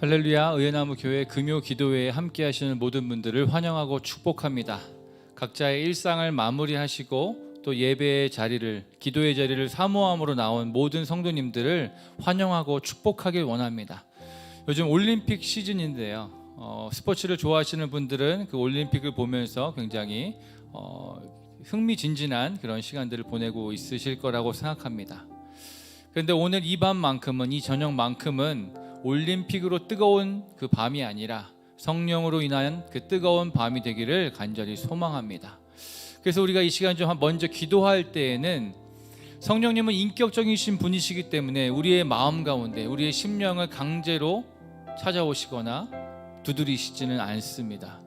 할렐루야, 의회나무 교회 금요 기도회에 함께 하시는 모든 분들을 환영하고 축복합니다. 각자의 일상을 마무리하시고 또 예배의 자리를, 기도의 자리를 사모함으로 나온 모든 성도님들을 환영하고 축복하길 원합니다. 요즘 올림픽 시즌인데요, 스포츠를 좋아하시는 분들은 그 올림픽을 보면서 굉장히 흥미진진한 그런 시간들을 보내고 있으실 거라고 생각합니다. 그런데 오늘 이 밤만큼은, 이 저녁만큼은 올림픽으로 뜨거운 그 밤이 아니라 성령으로 인한 그 뜨거운 밤이 되기를 간절히 소망합니다. 그래서 우리가 이 시간 좀 먼저 기도할 때에는 성령님은 인격적이신 분이시기 때문에 우리의 마음 가운데, 우리의 심령을 강제로 찾아오시거나 두드리시지는 않습니다.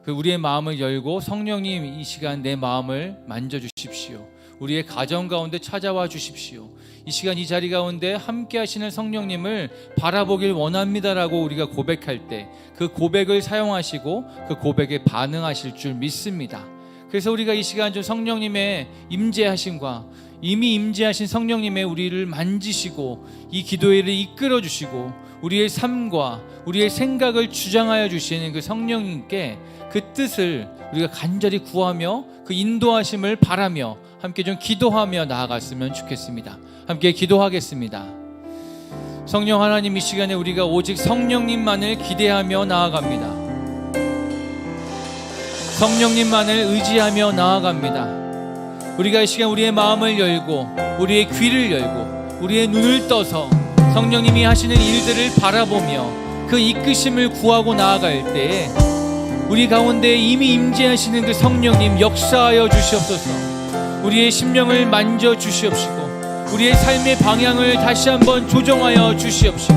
그 우리의 마음을 열고 성령님, 이 시간 내 마음을 만져주십시오. 우리의 가정 가운데 찾아와 주십시오. 이 시간 이 자리 가운데 함께 하시는 성령님을 바라보길 원합니다라고 우리가 고백할 때 그 고백을 사용하시고 그 고백에 반응하실 줄 믿습니다. 그래서 우리가 이 시간 좀 성령님의 임재하심과 이미 임재하신 성령님의 우리를 만지시고 이 기도회를 이끌어 주시고 우리의 삶과 우리의 생각을 주장하여 주시는 그 성령님께 그 뜻을 우리가 간절히 구하며 그 인도하심을 바라며 함께 좀 기도하며 나아갔으면 좋겠습니다. 함께 기도하겠습니다. 성령 하나님, 이 시간에 우리가 오직 성령님만을 기대하며 나아갑니다. 성령님만을 의지하며 나아갑니다. 우리가 이 시간 우리의 마음을 열고 우리의 귀를 열고 우리의 눈을 떠서 성령님이 하시는 일들을 바라보며 그 이끄심을 구하고 나아갈 때에 우리 가운데 이미 임재하시는 그 성령님 역사하여 주시옵소서. 우리의 심령을 만져 주시옵시고 우리의 삶의 방향을 다시 한번 조정하여 주시옵시고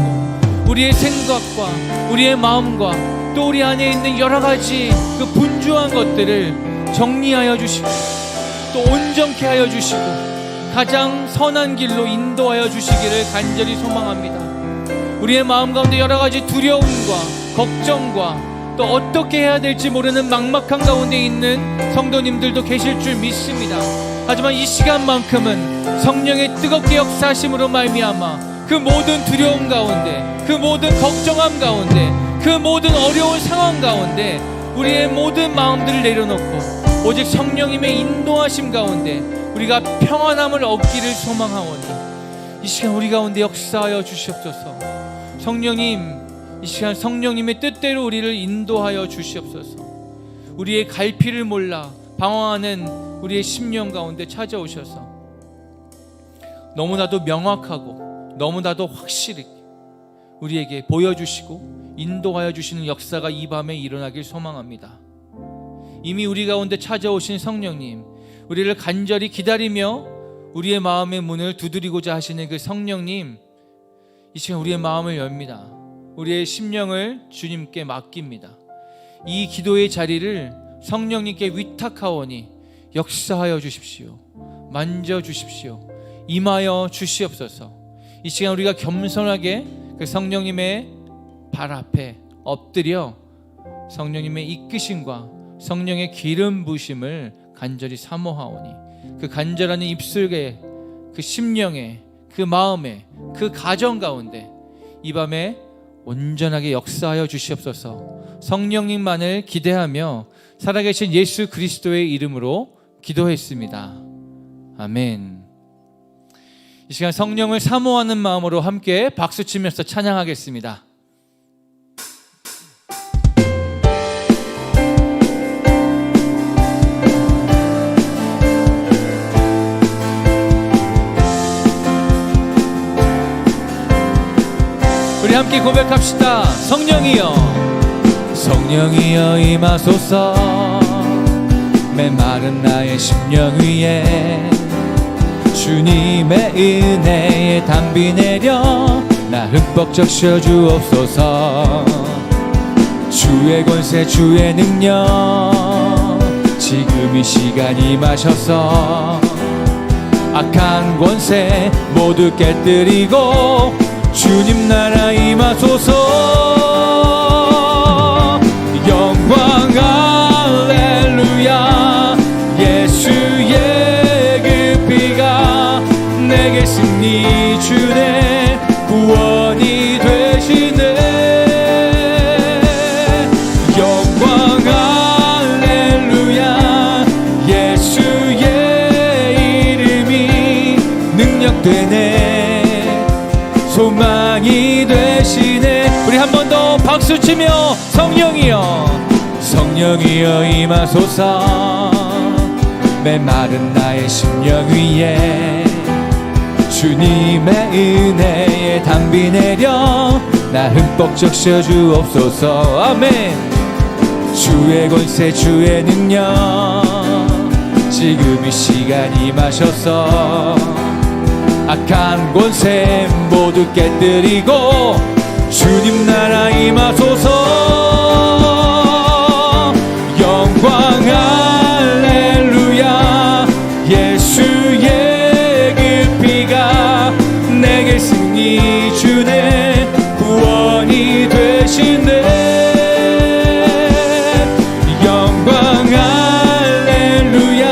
우리의 생각과 우리의 마음과 또 우리 안에 있는 여러 가지 그 분주한 것들을 정리하여 주시고 또 온전케 하여 주시고 가장 선한 길로 인도하여 주시기를 간절히 소망합니다. 우리의 마음 가운데 여러 가지 두려움과 걱정과 또 어떻게 해야 될지 모르는 막막한 가운데 있는 성도님들도 계실 줄 믿습니다. 하지만 이 시간만큼은 성령의 뜨겁게 역사하심으로 말미암아 그 모든 두려움 가운데, 그 모든 걱정함 가운데, 그 모든 어려운 상황 가운데 우리의 모든 마음들을 내려놓고 오직 성령님의 인도하심 가운데 우리가 평안함을 얻기를 소망하오니 이 시간 우리 가운데 역사하여 주시옵소서. 성령님, 이 시간 성령님의 뜻대로 우리를 인도하여 주시옵소서. 우리의 갈피를 몰라 방황하는 우리의 심령 가운데 찾아오셔서 너무나도 명확하고 너무나도 확실히 우리에게 보여주시고 인도하여 주시는 역사가 이 밤에 일어나길 소망합니다. 이미 우리 가운데 찾아오신 성령님, 우리를 간절히 기다리며 우리의 마음의 문을 두드리고자 하시는 그 성령님, 이 시간 우리의 마음을 엽니다. 우리의 심령을 주님께 맡깁니다. 이 기도의 자리를 성령님께 위탁하오니 역사하여 주십시오. 만져주십시오. 임하여 주시옵소서. 이 시간 우리가 겸손하게 그 성령님의 발 앞에 엎드려 성령님의 이끄심과 성령의 기름 부으심을 간절히 사모하오니 그 간절한 입술에, 그 심령에, 그 마음에, 그 가정 가운데 이 밤에 온전하게 역사하여 주시옵소서. 성령님만을 기대하며 살아계신 예수 그리스도의 이름으로 기도했습니다. 아멘. 이 시간 성령을 사모하는 마음으로 함께 박수치면서 찬양하겠습니다. 우리 함께 고백합시다. 성령이여, 성령이여 임하소서. 메마른 나의 심령 위에 주님의 은혜의 담비 내려 나 흠뻑 적셔 주옵소서. 주의 권세 주의 능력 지금 이 시간 임하셔서 악한 권세 모두 깨뜨리고 주님 나라 임하소서. 영광 할렐루야. 예수의 그 피가 내게 승리 주네. 구원이 되시네. 소망이 되시네. 우리 한 번 더 박수치며 성령이여 성령이여 임하소서. 메마른 나의 심령 위에 주님의 은혜에 담비 내려 나 흠뻑 적셔 주옵소서. 아멘. 주의 권세 주의 능력 지금 이 시간 임하셔서 악한 권세 모두 깨뜨리고 주님 나라 임하소서. 영광 할렐루야. 예수의 그 피가 내게 승리 주네. 구원이 되시네. 영광 할렐루야.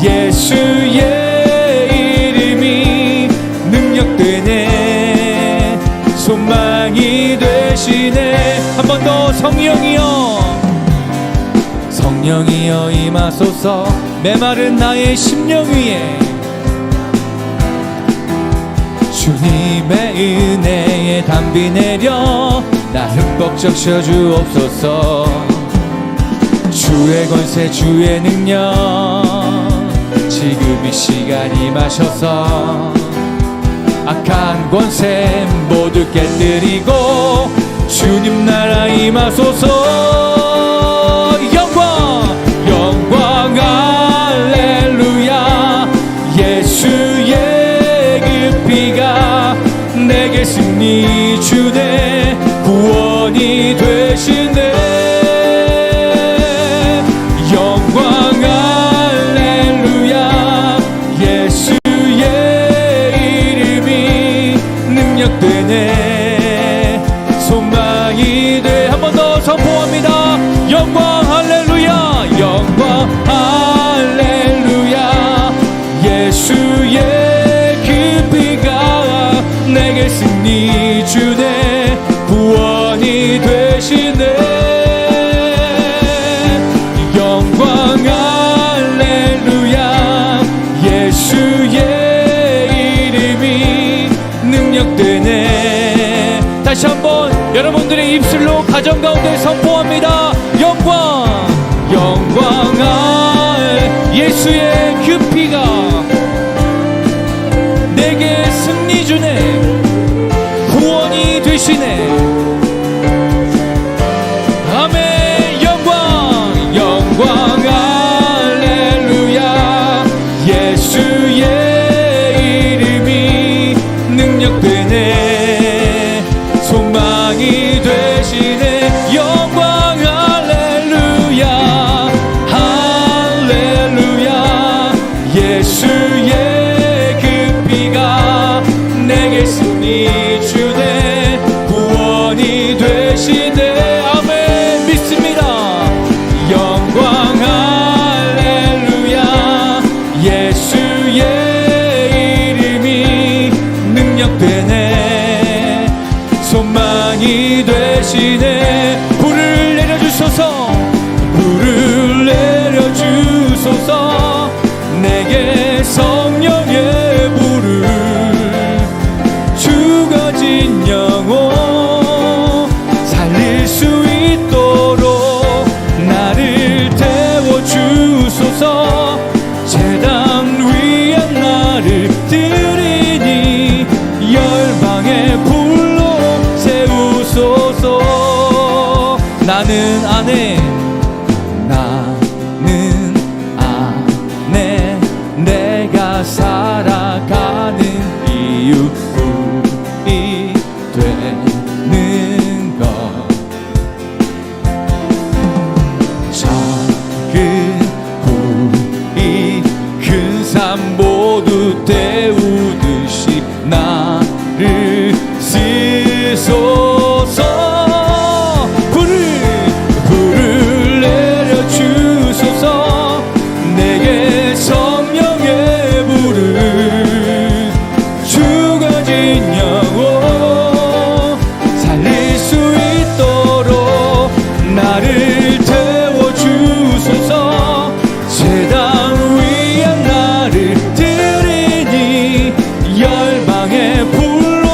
예수의 이름이 능력되네. 소망이 되시네. 한 번 더 성령이여 성령이여 임하소서. 메마른 나의 심령 위에 주님의 은혜에 담비 내려 나 흠뻑 적셔 주옵소서. 주의 권세 주의 능력 지금 이 시간 임하셔서 악한 권세 모두 깨뜨리고 주님 나라 임하소서. 영광 영광 할렐루야. 예수의 그 피가 내게 승리 주네. 구원이 되시네. 영광 할렐루야. 예수의 이름이 능력되네. 소망이 돼. 한 번 더 선포합니다. 영광 할렐루야. 영광 할렐루야. 예수의 그 피가 내게 승리 주네. 구원이 되시네. 영광 할렐루야. 예수의 이름이 능력되네. 다시 한번 여러분들의 입술로 가정 가운데 선포합니다. 영광 영광 예수의 그 피가 내게 승리 주네. 구원이 되시네. 아멘. 영광 영광 할렐루야. 예수의 이름이 능력되네. 소망이 되시네. 영광 할렐루야. 할렐루야. 예수의 그 피가 내게 승리 주네. 구원이 되시네. 아멘. 믿습니다. 영광 할렐루야. 예수의 이름이 능력되네. 소망이 되시네. 불을 내려주소서. 불을 내려주소서. 내게 성령의 불을 죽어진 영혼 살릴 수 있도록 나를 태워주소서. 제단 위에 나를 드리니 열방의 불로 세우소서. 나는 안에 내가 살아가는 이유이 되는 것. 작은 불이 큰 삶 모두 태우듯이 나를 쓰소서. 불을 내려주소서. 내게 성령의 불을 죽어진 영혼 살릴 수 있도록 나를 태워주소서. 제단 위에 나를 드리니 열방의 불로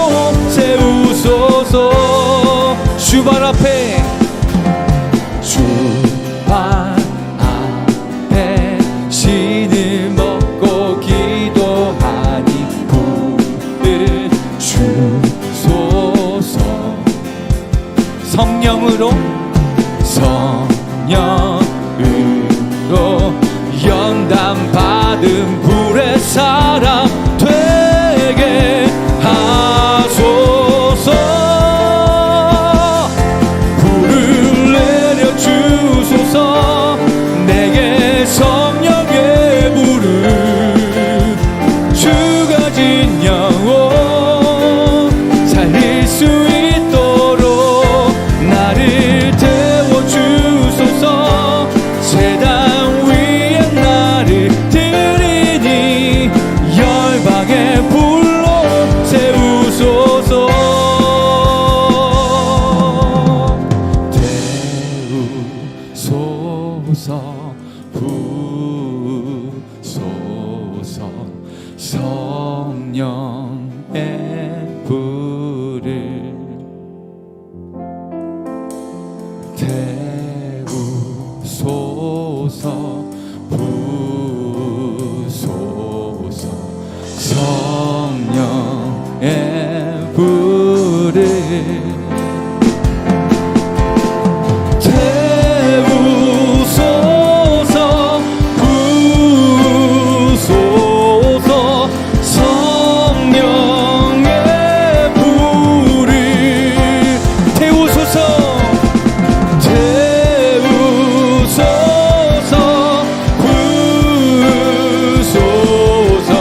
성령으로 연단받은 불의 사람 되게 하소서. 불을 내려주소서. 내게 성령의 불을 주가 진 영혼 살릴 수 있도록 나를 태워주소서. 제단 위에 나를 드리니 열방의 불로 세우소서. 태우소서. 부소서. 성령의 불을 태우소서. 부소서. 성령의 불을 태우소서. 부소서. 성령의 불을 태우소서. 태우소서. 부소서.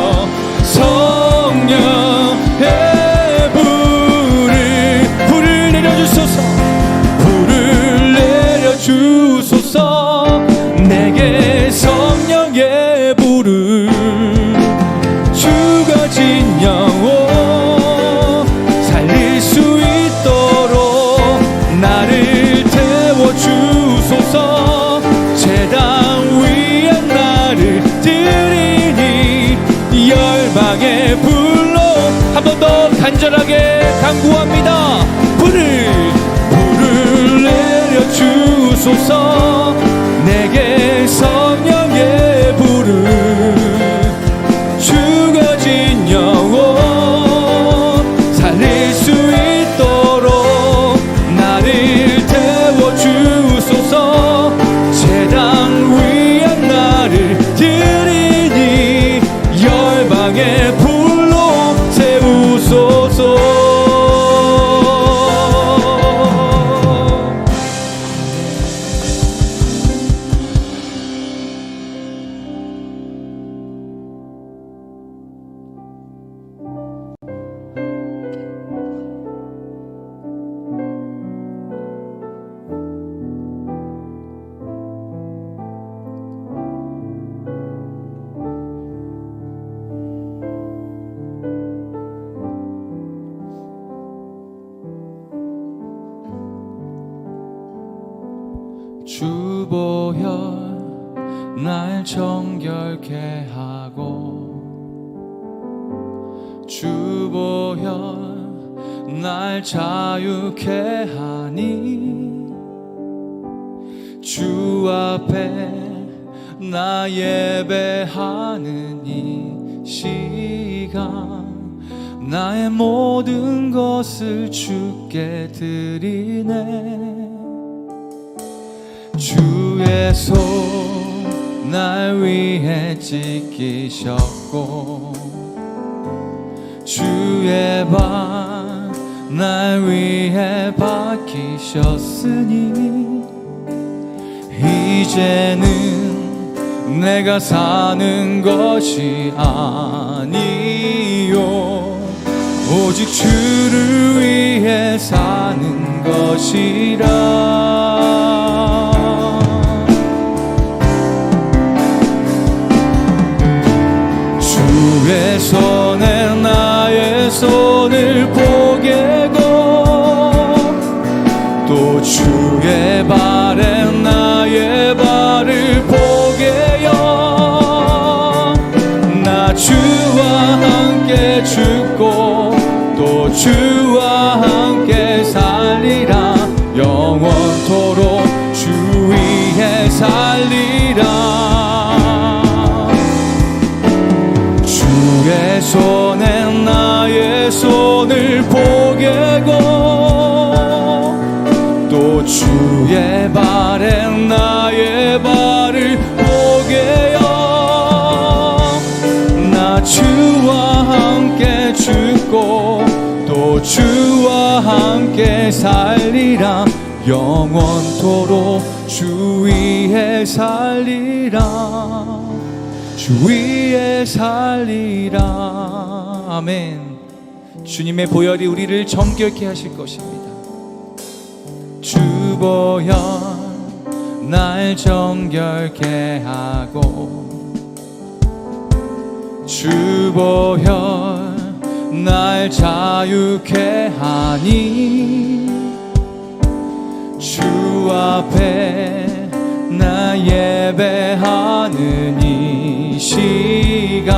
성령의 불을 내려주소서. 불을 내려주소서. 내게 성령의 불을 주가 진 영혼 살릴 수 있도록 나를 태워주소서. 제단 위에 나를 드리니 열방의 불로 한 번 더 간절하게 간구합니다. 불을 내려주소서. 내게 성령의 불을 주가 진 영혼 살릴 수 있도록 나를 태워주소서. 제단 위에 나를 드리니 열방의 불로 세우소서. 주보혈 날 정결케 하고 주보혈 날 자유케 하니 주 앞에 나 예배하는 이 시간 나의 모든 것을 주께 드리네. 주의 손 날 위해 지키셨고 주의 발 날 위해 밝히셨으니 이제는 내가 사는 것이 아니요 오직 주를 위해 사는 것이라. 주의 손에 나의 손을 포개고 또 주의 발에 나의 발을 포개어 나 주와 함께 죽고 또 주와 함께 살리라. 영원토록 주 위에 살리라. 주의 손에 나의 손을 포개고 또 주의 발에 나의 발을 보게요. 나 주와 함께 죽고 또 주와 함께 살리라. 영원토록 주 위에 살리라. 주 위에 살리라. 아멘. 주님의 보혈이 우리를 정결케 하실 것입니다. 주 보혈 날 정결케 하고, 주 보혈 날 자유케 하니, 주 앞에 나 예배하는 이 시간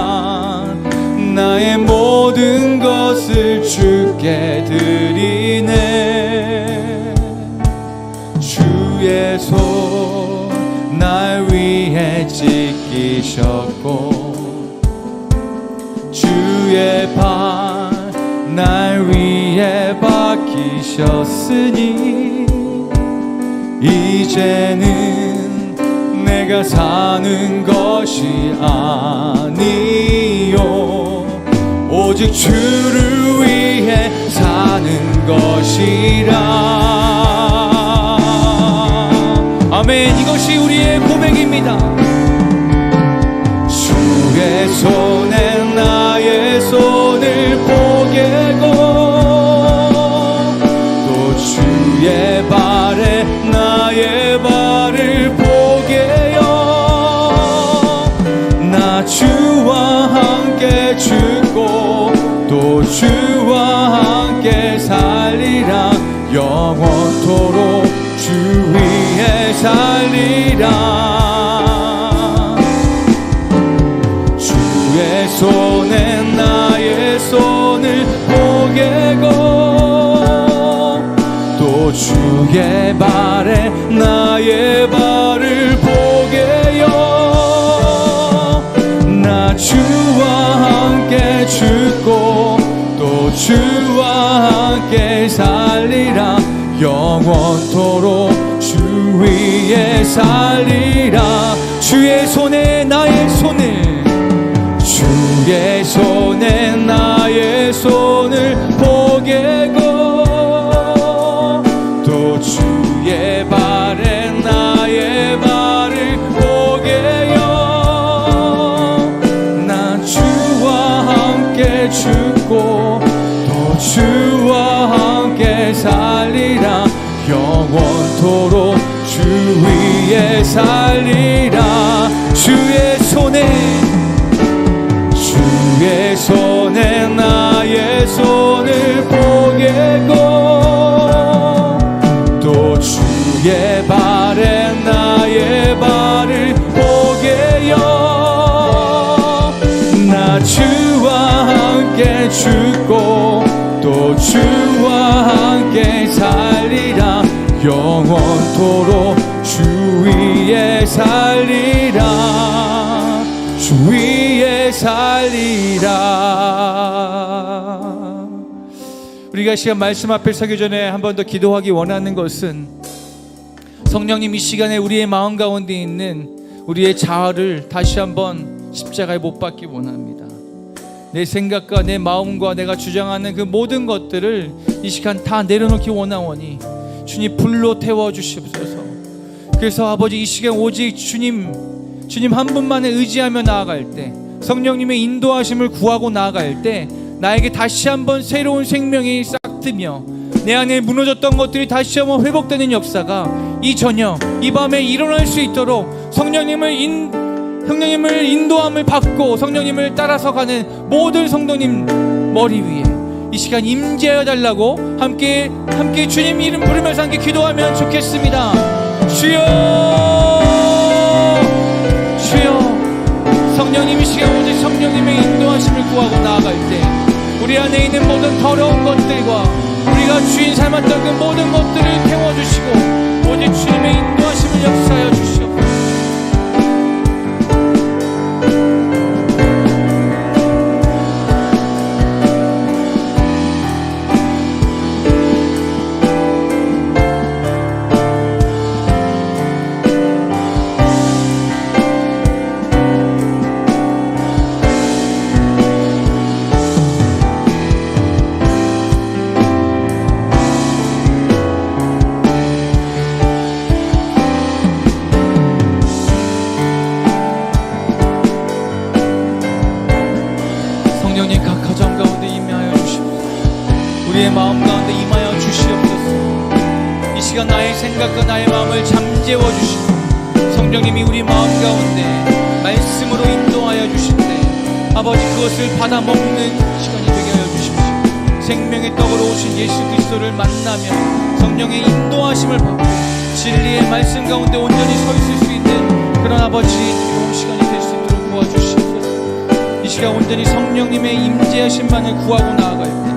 나의 모든 것을 주께 드리네. 주의 손 날 위해 찢기셨고, 주의 발 날 위해 박히셨으니, 이제는 내가 사는 것이 아니요 오직 주를 위해 사는 것이라. 아멘. 이것이 우리의 고백입니다. 주의 손에 나의 손을 보게고, 또 주의 발에 나의 발을 보게요. 나 주와 함께 죽고 또 주와 함께 살리라. 영원토록 주 위에 살리라. 주의 손에 나의 손을 보게고, 또 주의 발에 나의 발을 보게요. 나 주와 함께 죽고 또 주와 함께 살리라. 영원토록 주 위에 살리라. 주의 손에 나의 손을, 주의 손에 나의 손을 보게고, 또 주의 발에 나의 발을 보게요. 나 주와 함께 죽고 또 주와 함께 살리라. 영원토록 주 위에 살리라. 주의 손에 나의 손을 보게고, 또 주의 발에 나의 발을 보게요. 나 주와 함께 죽고 또 주와 함께 살리라. 영원토록 주 위에 살리라. 주 위에 살리라. 우리가 시간 말씀 앞에 서기 전에 한 번 더 기도하기 원하는 것은, 성령님 이 시간에 우리의 마음 가운데 있는 우리의 자아를 다시 한번 십자가에 못 박기 원합니다. 내 생각과 내 마음과 내가 주장하는 그 모든 것들을 이 시간 다 내려놓기 원하오니 주님 불로 태워주시옵소서. 그래서 아버지 이 시간 오직 주님 한 분만에 의지하며 나아갈 때, 성령님의 인도하심을 구하고 나아갈 때 나에게 다시 한번 새로운 생명이 싹트며 내 안에 무너졌던 것들이 다시 한번 회복되는 역사가 이 저녁 이 밤에 일어날 수 있도록 성령님을 인도함을 받고 성령님을 따라서 가는 모든 성도님 머리 위에 이 시간 임재하여 달라고 함께 주님 이름 부르면서 함께 기도하면 좋겠습니다. 주여, 성령님 이 시간 오직 성령님의 인도하심을 구하고 나아갈 때 우리 안에 있는 모든 더러운 것들과 우리가 주인 삶았던 그 모든 것들을 태워주시고 오직 주님의 인도하심을 역사하여 주시옵소서. 나의 생각과 나의 마음을 잠재워 주시고 성령님이 우리 마음 가운데 말씀으로 인도하여 주실 때 아버지 그것을 받아 먹는 시간이 되게 하여 주십시오. 생명의 떡으로 오신 예수 그리스도를 만나며 성령의 인도하심을 받고 진리의 말씀 가운데 온전히 서 있을 수 있는 그런 아버지 좋은 시간이 될 수 있도록 도와주시옵소서. 이 시간 온전히 성령님의 임재하심만을 구하고 나아갈 때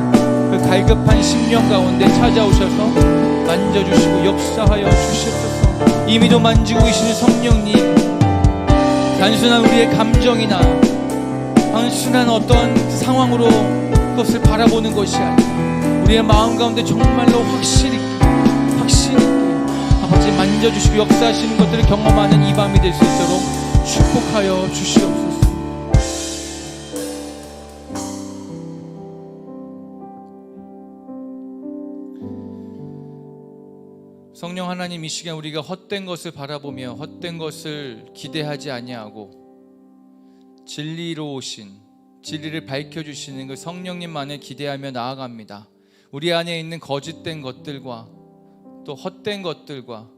그 갈급한 심령 가운데 찾아오셔서 만져주시고 역사하여 주시옵소서. 이미도 만지고 계시는 성령님, 단순한 우리의 감정이나 단순한 어떤 상황으로 그것을 바라보는 것이 아니라 우리의 마음 가운데 정말로 확실히 아버지 만져주시고 역사하시는 것들을 경험하는 이 밤이 될 수 있도록 축복하여 주시옵소서. 성령 하나님, 이 시간 우리가 헛된 것을 바라보며 헛된 것을 기대하지 아니하고 진리로 오신, 진리를 밝혀주시는 그 성령님만을 기대하며 나아갑니다. 우리 안에 있는 거짓된 것들과 또 헛된 것들과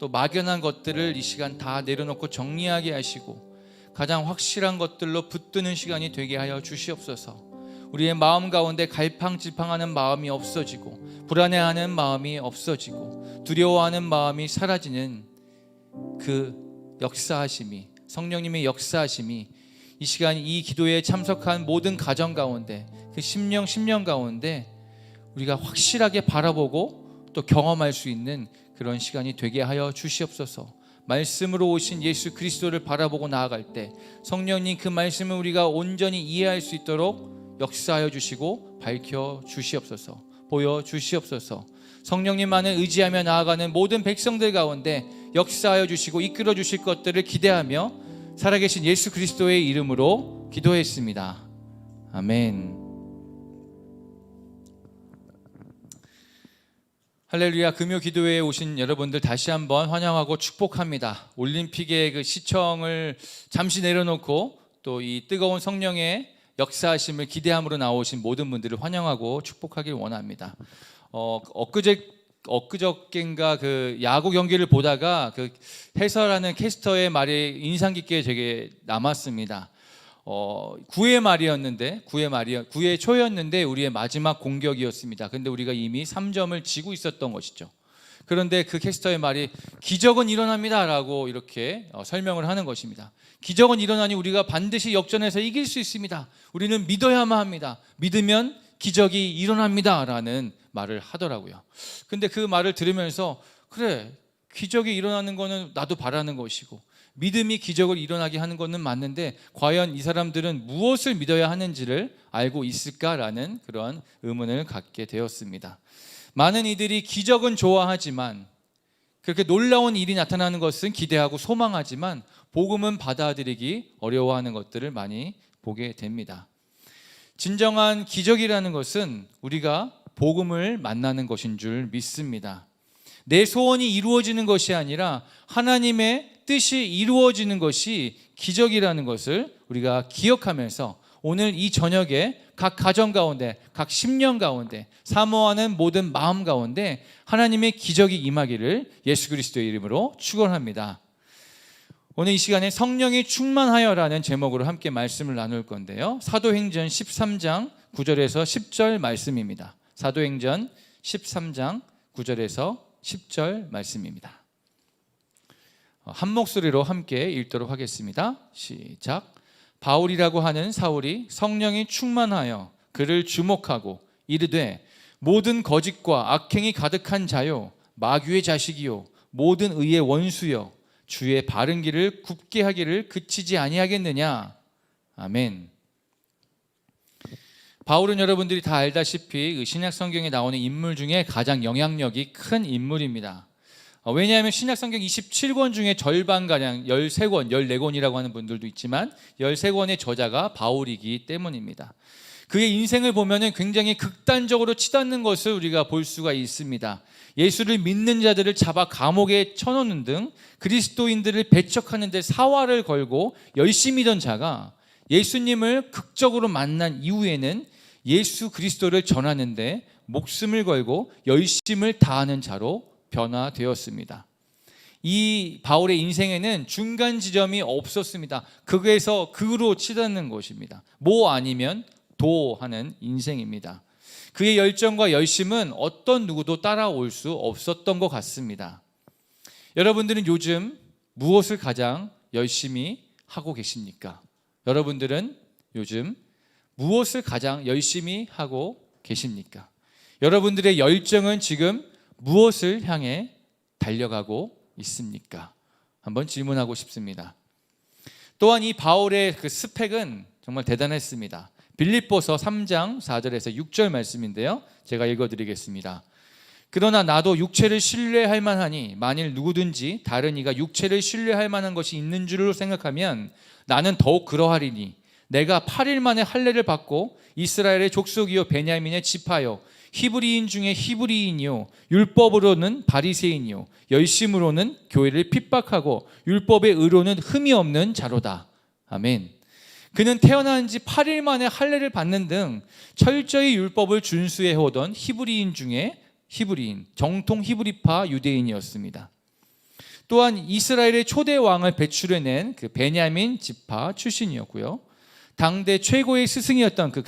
또 막연한 것들을 이 시간 다 내려놓고 정리하게 하시고 가장 확실한 것들로 붙드는 시간이 되게 하여 주시옵소서. 우리의 마음 가운데 갈팡질팡하는 마음이 없어지고 불안해하는 마음이 없어지고 두려워하는 마음이 사라지는 그 역사하심이, 성령님의 역사하심이 이 시간 이 기도에 참석한 모든 가정 가운데 그 심령 가운데 우리가 확실하게 바라보고 또 경험할 수 있는 그런 시간이 되게 하여 주시옵소서. 말씀으로 오신 예수 그리스도를 바라보고 나아갈 때 성령님 그 말씀을 우리가 온전히 이해할 수 있도록 역사하여 주시고 밝혀 주시옵소서. 보여 주시옵소서. 성령님만을 의지하며 나아가는 모든 백성들 가운데 역사하여 주시고 이끌어 주실 것들을 기대하며 살아계신 예수 그리스도의 이름으로 기도했습니다. 아멘. 할렐루야. 금요 기도회에 오신 여러분들 다시 한번 환영하고 축복합니다. 올림픽의 그 시청을 잠시 내려놓고 또 이 뜨거운 성령의 역사하심을 기대함으로 나오신 모든 분들을 환영하고 축복하길 원합니다. 엊그저께인가 그 야구 경기를 보다가 그 해설하는 캐스터의 말이 인상 깊게 되게 남았습니다. 9회 말이었는데 9회 초였는데 우리의 마지막 공격이었습니다. 근데 우리가 이미 3점을 지고 있었던 것이죠. 그런데 그 캐스터의 말이 기적은 일어납니다 라고 이렇게 설명을 하는 것입니다. 기적은 일어나니 우리가 반드시 역전해서 이길 수 있습니다. 우리는 믿어야만 합니다. 믿으면 기적이 일어납니다 라는 말을 하더라고요. 근데 그 말을 들으면서 그래, 기적이 일어나는 거는 나도 바라는 것이고 믿음이 기적을 일어나게 하는 것은 맞는데 과연 이 사람들은 무엇을 믿어야 하는지를 알고 있을까라는 그런 의문을 갖게 되었습니다. 많은 이들이 기적은 좋아하지만 그렇게 놀라운 일이 나타나는 것은 기대하고 소망하지만 복음은 받아들이기 어려워하는 것들을 많이 보게 됩니다. 진정한 기적이라는 것은 우리가 복음을 만나는 것인 줄 믿습니다. 내 소원이 이루어지는 것이 아니라 하나님의 뜻이 이루어지는 것이 기적이라는 것을 우리가 기억하면서 오늘 이 저녁에 각 가정 가운데, 각 심령 가운데, 사모하는 모든 마음 가운데 하나님의 기적이 임하기를 예수 그리스도의 이름으로 축원합니다. 오늘 이 시간에 성령이 충만하여라는 제목으로 함께 말씀을 나눌 건데요. 사도행전 13장 9절에서 10절 말씀입니다. 사도행전 13장 9절에서 10절 말씀입니다. 한 목소리로 함께 읽도록 하겠습니다. 시작. 바울이라고 하는 사울이 성령이 충만하여 그를 주목하고 이르되 모든 거짓과 악행이 가득한 자요 마귀의 자식이요 모든 의의 원수요 주의 바른 길을 굽게 하기를 그치지 아니하겠느냐. 아멘. 바울은 여러분들이 다 알다시피 신약 성경에 나오는 인물 중에 가장 영향력이 큰 인물입니다. 왜냐하면 신약 성경 27권 중에 절반가량 13권, 14권이라고 하는 분들도 있지만 13권의 저자가 바울이기 때문입니다. 그의 인생을 보면 굉장히 극단적으로 치닫는 것을 우리가 볼 수가 있습니다. 예수를 믿는 자들을 잡아 감옥에 쳐놓는 등 그리스도인들을 배척하는 데 사활을 걸고 열심히던 자가 예수님을 극적으로 만난 이후에는 예수 그리스도를 전하는데 목숨을 걸고 열심을 다하는 자로 변화되었습니다. 이 바울의 인생에는 중간 지점이 없었습니다. 극에서 극으로 치닫는 것입니다. 모 아니면 도 하는 인생입니다. 그의 열정과 열심은 어떤 누구도 따라올 수 없었던 것 같습니다. 여러분들은 요즘 무엇을 가장 열심히 하고 계십니까? 여러분들은 요즘 무엇을 가장 열심히 하고 계십니까? 여러분들의 열정은 지금 무엇을 향해 달려가고 있습니까? 한번 질문하고 싶습니다. 또한 이 바울의 그 스펙은 정말 대단했습니다. 빌립보서 3장 4절에서 6절 말씀인데요, 제가 읽어드리겠습니다. 그러나 나도 육체를 신뢰할 만하니 만일 누구든지 다른 이가 육체를 신뢰할 만한 것이 있는 줄로 생각하면 나는 더욱 그러하리니 내가 8일 만에 할례를 받고 이스라엘의 족속이요 베냐민의 지파요 히브리인 중에 히브리인이요 율법으로는 바리새인이요 열심으로는 교회를 핍박하고 율법의 의로는 흠이 없는 자로다. 아멘. 그는 태어난 지 8일 만에 할례를 받는 등 철저히 율법을 준수해 오던 히브리인 중에 히브리인, 정통 히브리파 유대인이었습니다. 또한 이스라엘의 초대 왕을 배출해낸 그 베냐민 지파 출신이었고요. 당대 최고의 스승이었던 그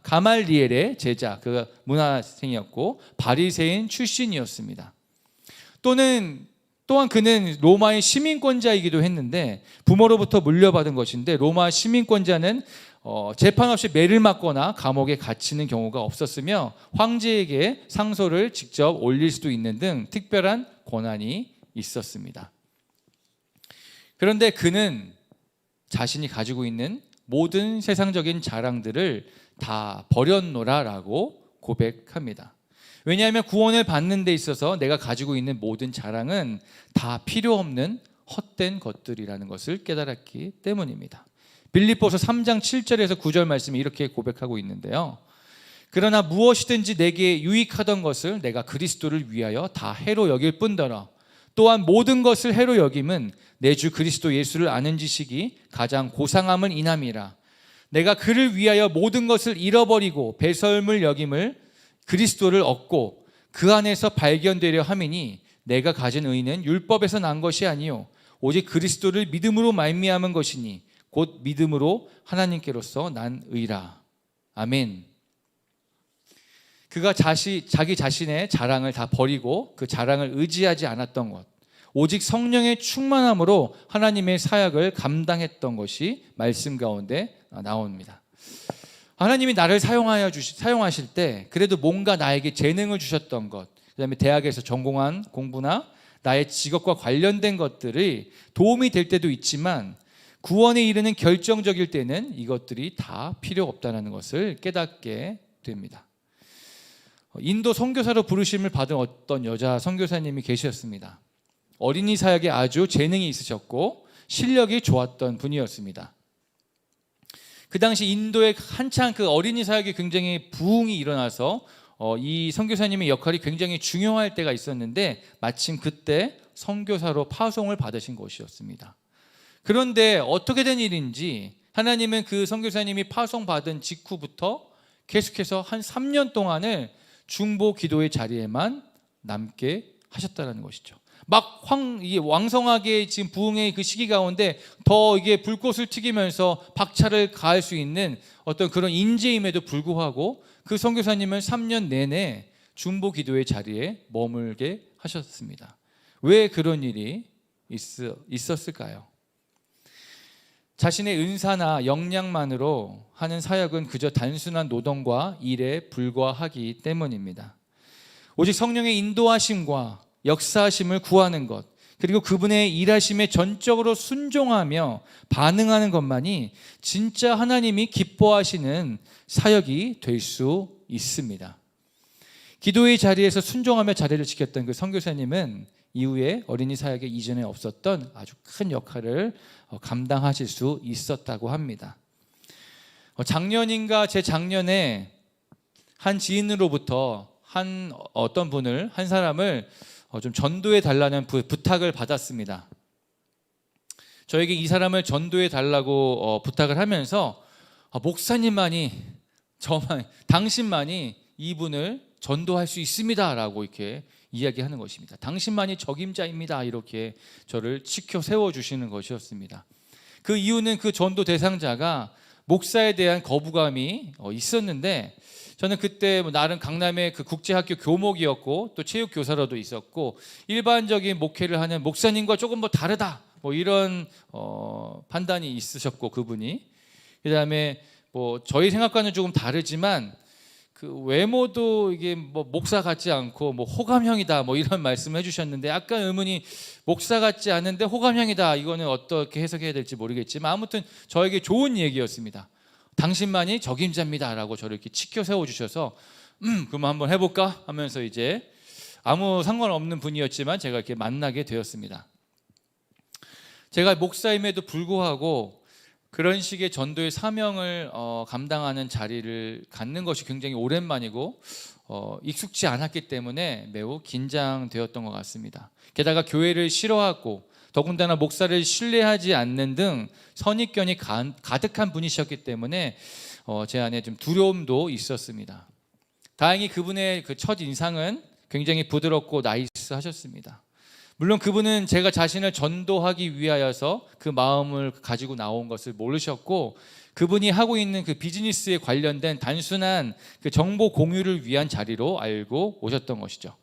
가말리엘의 제자, 그 문화생이었고 바리새인 출신이었습니다. 또한 그는 로마의 시민권자이기도 했는데 부모로부터 물려받은 것인데 로마 시민권자는 재판 없이 매를 맞거나 감옥에 갇히는 경우가 없었으며 황제에게 상소를 직접 올릴 수도 있는 등 특별한 권한이 있었습니다. 그런데 그는 자신이 가지고 있는 모든 세상적인 자랑들을 다 버렸노라라고 고백합니다. 왜냐하면 구원을 받는 데 있어서 내가 가지고 있는 모든 자랑은 다 필요 없는 헛된 것들이라는 것을 깨달았기 때문입니다. 빌립보서 3장 7절에서 9절 말씀이 이렇게 고백하고 있는데요. 그러나 무엇이든지 내게 유익하던 것을 내가 그리스도를 위하여 다 해로 여길 뿐더러 또한 모든 것을 해로 여김은 내 주 그리스도 예수를 아는 지식이 가장 고상함을 인함이라. 내가 그를 위하여 모든 것을 잃어버리고 배설물 여김을 그리스도를 얻고 그 안에서 발견되려 함이니 내가 가진 의는 율법에서 난 것이 아니요 오직 그리스도를 믿음으로 말미암은 것이니 곧 믿음으로 하나님께로서 난 의라. 아멘. 그가 자기 자신의 자랑을 다 버리고 그 자랑을 의지하지 않았던 것, 오직 성령의 충만함으로 하나님의 사역을 감당했던 것이 말씀 가운데 나옵니다. 하나님이 나를 사용하실 때 그래도 뭔가 나에게 재능을 주셨던 것, 그다음에 대학에서 전공한 공부나 나의 직업과 관련된 것들이 도움이 될 때도 있지만 구원에 이르는 결정적일 때는 이것들이 다 필요 없다는 것을 깨닫게 됩니다. 인도 선교사로 부르심을 받은 어떤 여자 선교사님이 계셨습니다. 어린이 사역에 아주 재능이 있으셨고 실력이 좋았던 분이었습니다. 그 당시 인도에 한창 그 어린이 사역에 굉장히 부흥이 일어나서 이 선교사님의 역할이 굉장히 중요할 때가 있었는데 마침 그때 선교사로 파송을 받으신 것이었습니다. 그런데 어떻게 된 일인지 하나님은 그 선교사님이 파송받은 직후부터 계속해서 한 3년 동안을 중보 기도의 자리에만 남게 하셨다는 것이죠. 막 왕성하게 지금 부흥의 그 시기 가운데 더 이게 불꽃을 튀기면서 박차를 가할 수 있는 어떤 그런 인재임에도 불구하고 그 선교사님은 3년 내내 중보 기도의 자리에 머물게 하셨습니다. 왜 그런 일이 있었을까요? 자신의 은사나 역량만으로 하는 사역은 그저 단순한 노동과 일에 불과하기 때문입니다. 오직 성령의 인도하심과 역사하심을 구하는 것, 그리고 그분의 일하심에 전적으로 순종하며 반응하는 것만이 진짜 하나님이 기뻐하시는 사역이 될 수 있습니다. 기도의 자리에서 순종하며 자리를 지켰던 그 선교사님은 이후에 어린이 사역에 이전에 없었던 아주 큰 역할을 감당하실 수 있었다고 합니다. 작년인가 재작년에 한 지인으로부터 한 사람을 좀 전도해 달라는 부탁을 받았습니다. 저에게 이 사람을 전도해 달라고 부탁을 하면서 목사님만이 당신만이 이분을 전도할 수 있습니다라고 이렇게 이야기하는 것입니다. 당신만이 적임자입니다. 이렇게 저를 지켜 세워주시는 것이었습니다. 그 이유는 그 전도 대상자가 목사에 대한 거부감이 있었는데, 저는 그때 나름 강남의 그 국제학교 교목이었고 또 체육교사로도 있었고 일반적인 목회를 하는 목사님과 조금 다르다 이런 판단이 있으셨고, 그분이 그다음에 저희 생각과는 조금 다르지만 그 외모도 이게 목사 같지 않고 호감형이다 이런 말씀을 해주셨는데, 약간 의문이, 목사 같지 않은데 호감형이다, 이거는 어떻게 해석해야 될지 모르겠지만 아무튼 저에게 좋은 얘기였습니다. 당신만이 적임자입니다라고 저를 이렇게 치켜 세워주셔서 그럼 한번 해볼까 하면서 이제 아무 상관없는 분이었지만 제가 이렇게 만나게 되었습니다. 제가 목사임에도 불구하고 그런 식의 전도의 사명을 감당하는 자리를 갖는 것이 굉장히 오랜만이고 익숙지 않았기 때문에 매우 긴장되었던 것 같습니다. 게다가 교회를 싫어하고 더군다나 목사를 신뢰하지 않는 등 선입견이 가득한 분이셨기 때문에 제 안에 좀 두려움도 있었습니다. 다행히 그분의 그 첫 인상은 굉장히 부드럽고 나이스하셨습니다. 물론 그분은 제가 자신을 전도하기 위하여서 그 마음을 가지고 나온 것을 모르셨고, 그분이 하고 있는 그 비즈니스에 관련된 단순한 그 정보 공유를 위한 자리로 알고 오셨던 것이죠.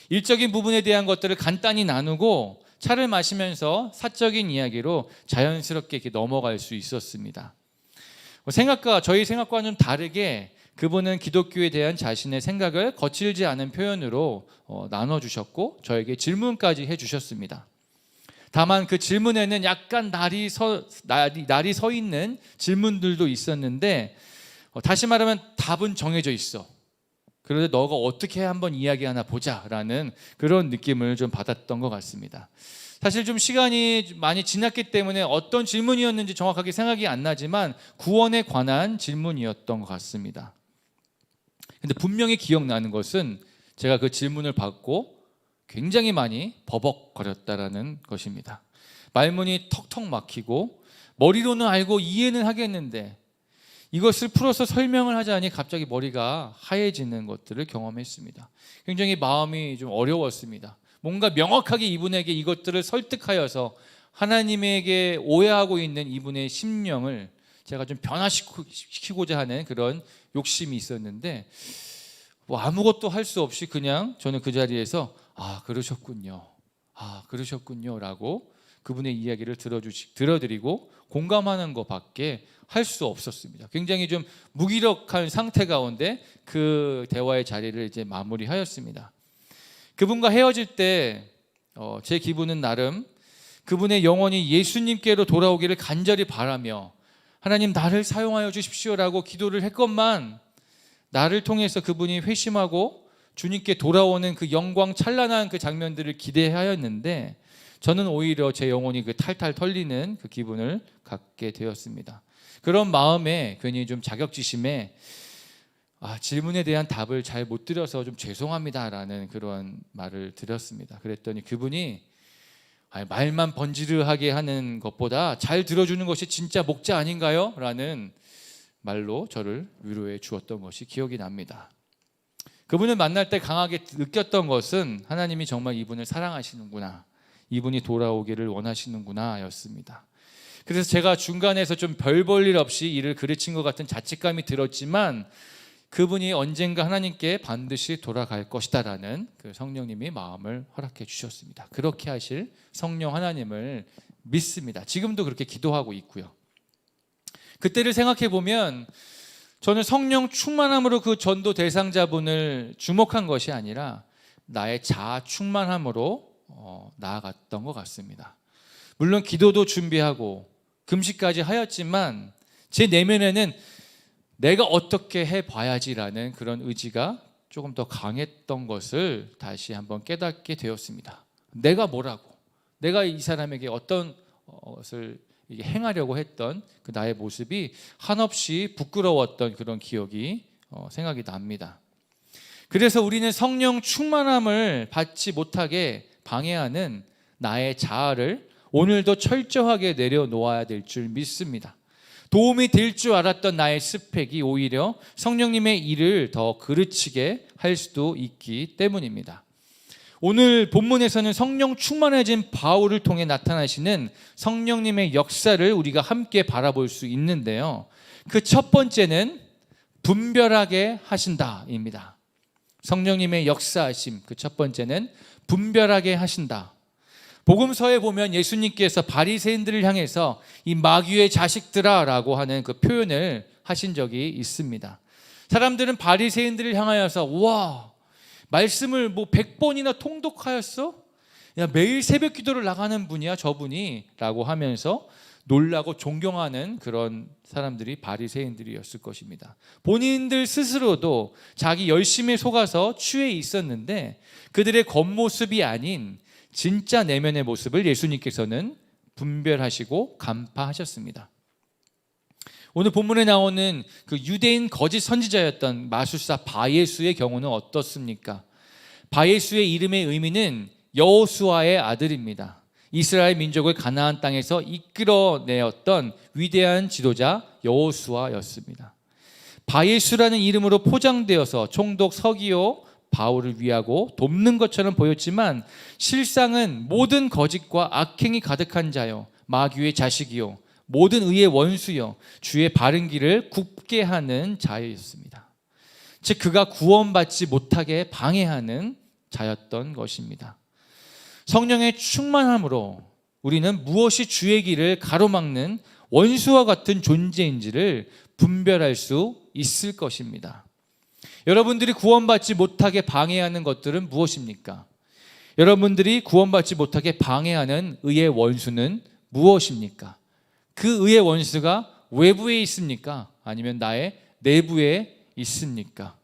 일적인 부분에 대한 것들을 간단히 나누고 차를 마시면서 사적인 이야기로 자연스럽게 이렇게 넘어갈 수 있었습니다. 저희 생각과는 좀 다르게 그분은 기독교에 대한 자신의 생각을 거칠지 않은 표현으로 나눠주셨고 저에게 질문까지 해주셨습니다. 다만 그 질문에는 약간 날이 서 있는 질문들도 있었는데, 다시 말하면 답은 정해져 있어. 그런데 너가 어떻게 한번 이야기하나 보자라는 그런 느낌을 좀 받았던 것 같습니다. 사실 좀 시간이 많이 지났기 때문에 어떤 질문이었는지 정확하게 생각이 안 나지만 구원에 관한 질문이었던 것 같습니다. 근데 분명히 기억나는 것은 제가 그 질문을 받고 굉장히 많이 버벅거렸다라는 것입니다. 말문이 턱턱 막히고 머리로는 알고 이해는 하겠는데 이것을 풀어서 설명을 하자니 갑자기 머리가 하얘지는 것들을 경험했습니다. 굉장히 마음이 좀 어려웠습니다. 뭔가 명확하게 이분에게 이것들을 설득하여서 하나님에게 오해하고 있는 이분의 심령을 제가 좀 변화시키고자 하는 그런 욕심이 있었는데 아무것도 할 수 없이 그냥 저는 그 자리에서 그러셨군요 라고 그분의 이야기를 들어드리고 공감하는 것밖에 할 수 없었습니다. 굉장히 좀 무기력한 상태 가운데 그 대화의 자리를 이제 마무리하였습니다. 그분과 헤어질 때 제 기분은 나름 그분의 영혼이 예수님께로 돌아오기를 간절히 바라며 하나님 나를 사용하여 주십시오라고 기도를 했건만, 나를 통해서 그분이 회심하고 주님께 돌아오는 그 영광 찬란한 그 장면들을 기대하였는데 저는 오히려 제 영혼이 그 탈탈 털리는 그 기분을 갖게 되었습니다. 그런 마음에 괜히 좀 자격지심에 질문에 대한 답을 잘 못 드려서 좀 죄송합니다라는 그런 말을 드렸습니다. 그랬더니 그분이 말만 번지르하게 하는 것보다 잘 들어주는 것이 진짜 목자 아닌가요? 라는 말로 저를 위로해 주었던 것이 기억이 납니다. 그분을 만날 때 강하게 느꼈던 것은 하나님이 정말 이분을 사랑하시는구나, 이분이 돌아오기를 원하시는구나 였습니다. 그래서 제가 중간에서 좀 별 볼 일 없이 일을 그르친 것 같은 자책감이 들었지만 그분이 언젠가 하나님께 반드시 돌아갈 것이다라는 그 성령님이 마음을 허락해 주셨습니다. 그렇게 하실 성령 하나님을 믿습니다. 지금도 그렇게 기도하고 있고요. 그때를 생각해 보면 저는 성령 충만함으로 그 전도 대상자분을 주목한 것이 아니라 나의 자아 충만함으로 나아갔던 것 같습니다. 물론 기도도 준비하고 금식까지 하였지만 제 내면에는 내가 어떻게 해봐야지라는 그런 의지가 조금 더 강했던 것을 다시 한번 깨닫게 되었습니다. 내가 뭐라고, 내가 이 사람에게 어떤 것을 행하려고 했던 그 나의 모습이 한없이 부끄러웠던 그런 기억이 생각이 납니다. 그래서 우리는 성령 충만함을 받지 못하게 방해하는 나의 자아를 오늘도 철저하게 내려놓아야 될 줄 믿습니다. 도움이 될 줄 알았던 나의 스펙이 오히려 성령님의 일을 더 그르치게 할 수도 있기 때문입니다. 오늘 본문에서는 성령 충만해진 바울을 통해 나타나시는 성령님의 역사를 우리가 함께 바라볼 수 있는데요. 그 첫 번째는 분별하게 하신다입니다. 성령님의 역사하심, 그 첫 번째는 분별하게 하신다. 복음서에 보면 예수님께서 바리새인들을 향해서 이 마귀의 자식들아 라고 하는 그 표현을 하신 적이 있습니다. 사람들은 바리새인들을 향하여서 와, 말씀을 100번이나 통독하였어? 야, 매일 새벽 기도를 나가는 분이야 저분이 라고 하면서 놀라고 존경하는 그런 사람들이 바리새인들이었을 것입니다. 본인들 스스로도 자기 열심에 속아서 취해 있었는데 그들의 겉모습이 아닌 진짜 내면의 모습을 예수님께서는 분별하시고 간파하셨습니다. 오늘 본문에 나오는 그 유대인 거짓 선지자였던 마술사 바예수의 경우는 어떻습니까? 바예수의 이름의 의미는 여호수아의 아들입니다. 이스라엘 민족을 가나안 땅에서 이끌어내었던 위대한 지도자 여호수아였습니다. 바예수라는 이름으로 포장되어서 총독 서기오 바울을 위하고 돕는 것처럼 보였지만 실상은 모든 거짓과 악행이 가득한 자요, 마귀의 자식이요, 모든 의의 원수요, 주의 바른 길을 굽게 하는 자였습니다. 즉 그가 구원받지 못하게 방해하는 자였던 것입니다. 성령의 충만함으로 우리는 무엇이 주의 길을 가로막는 원수와 같은 존재인지를 분별할 수 있을 것입니다. 여러분들이 구원받지 못하게 방해하는 것들은 무엇입니까? 여러분들이 구원받지 못하게 방해하는 의의 원수는 무엇입니까? 그 의의 원수가 외부에 있습니까? 아니면 나의 내부에 있습니까?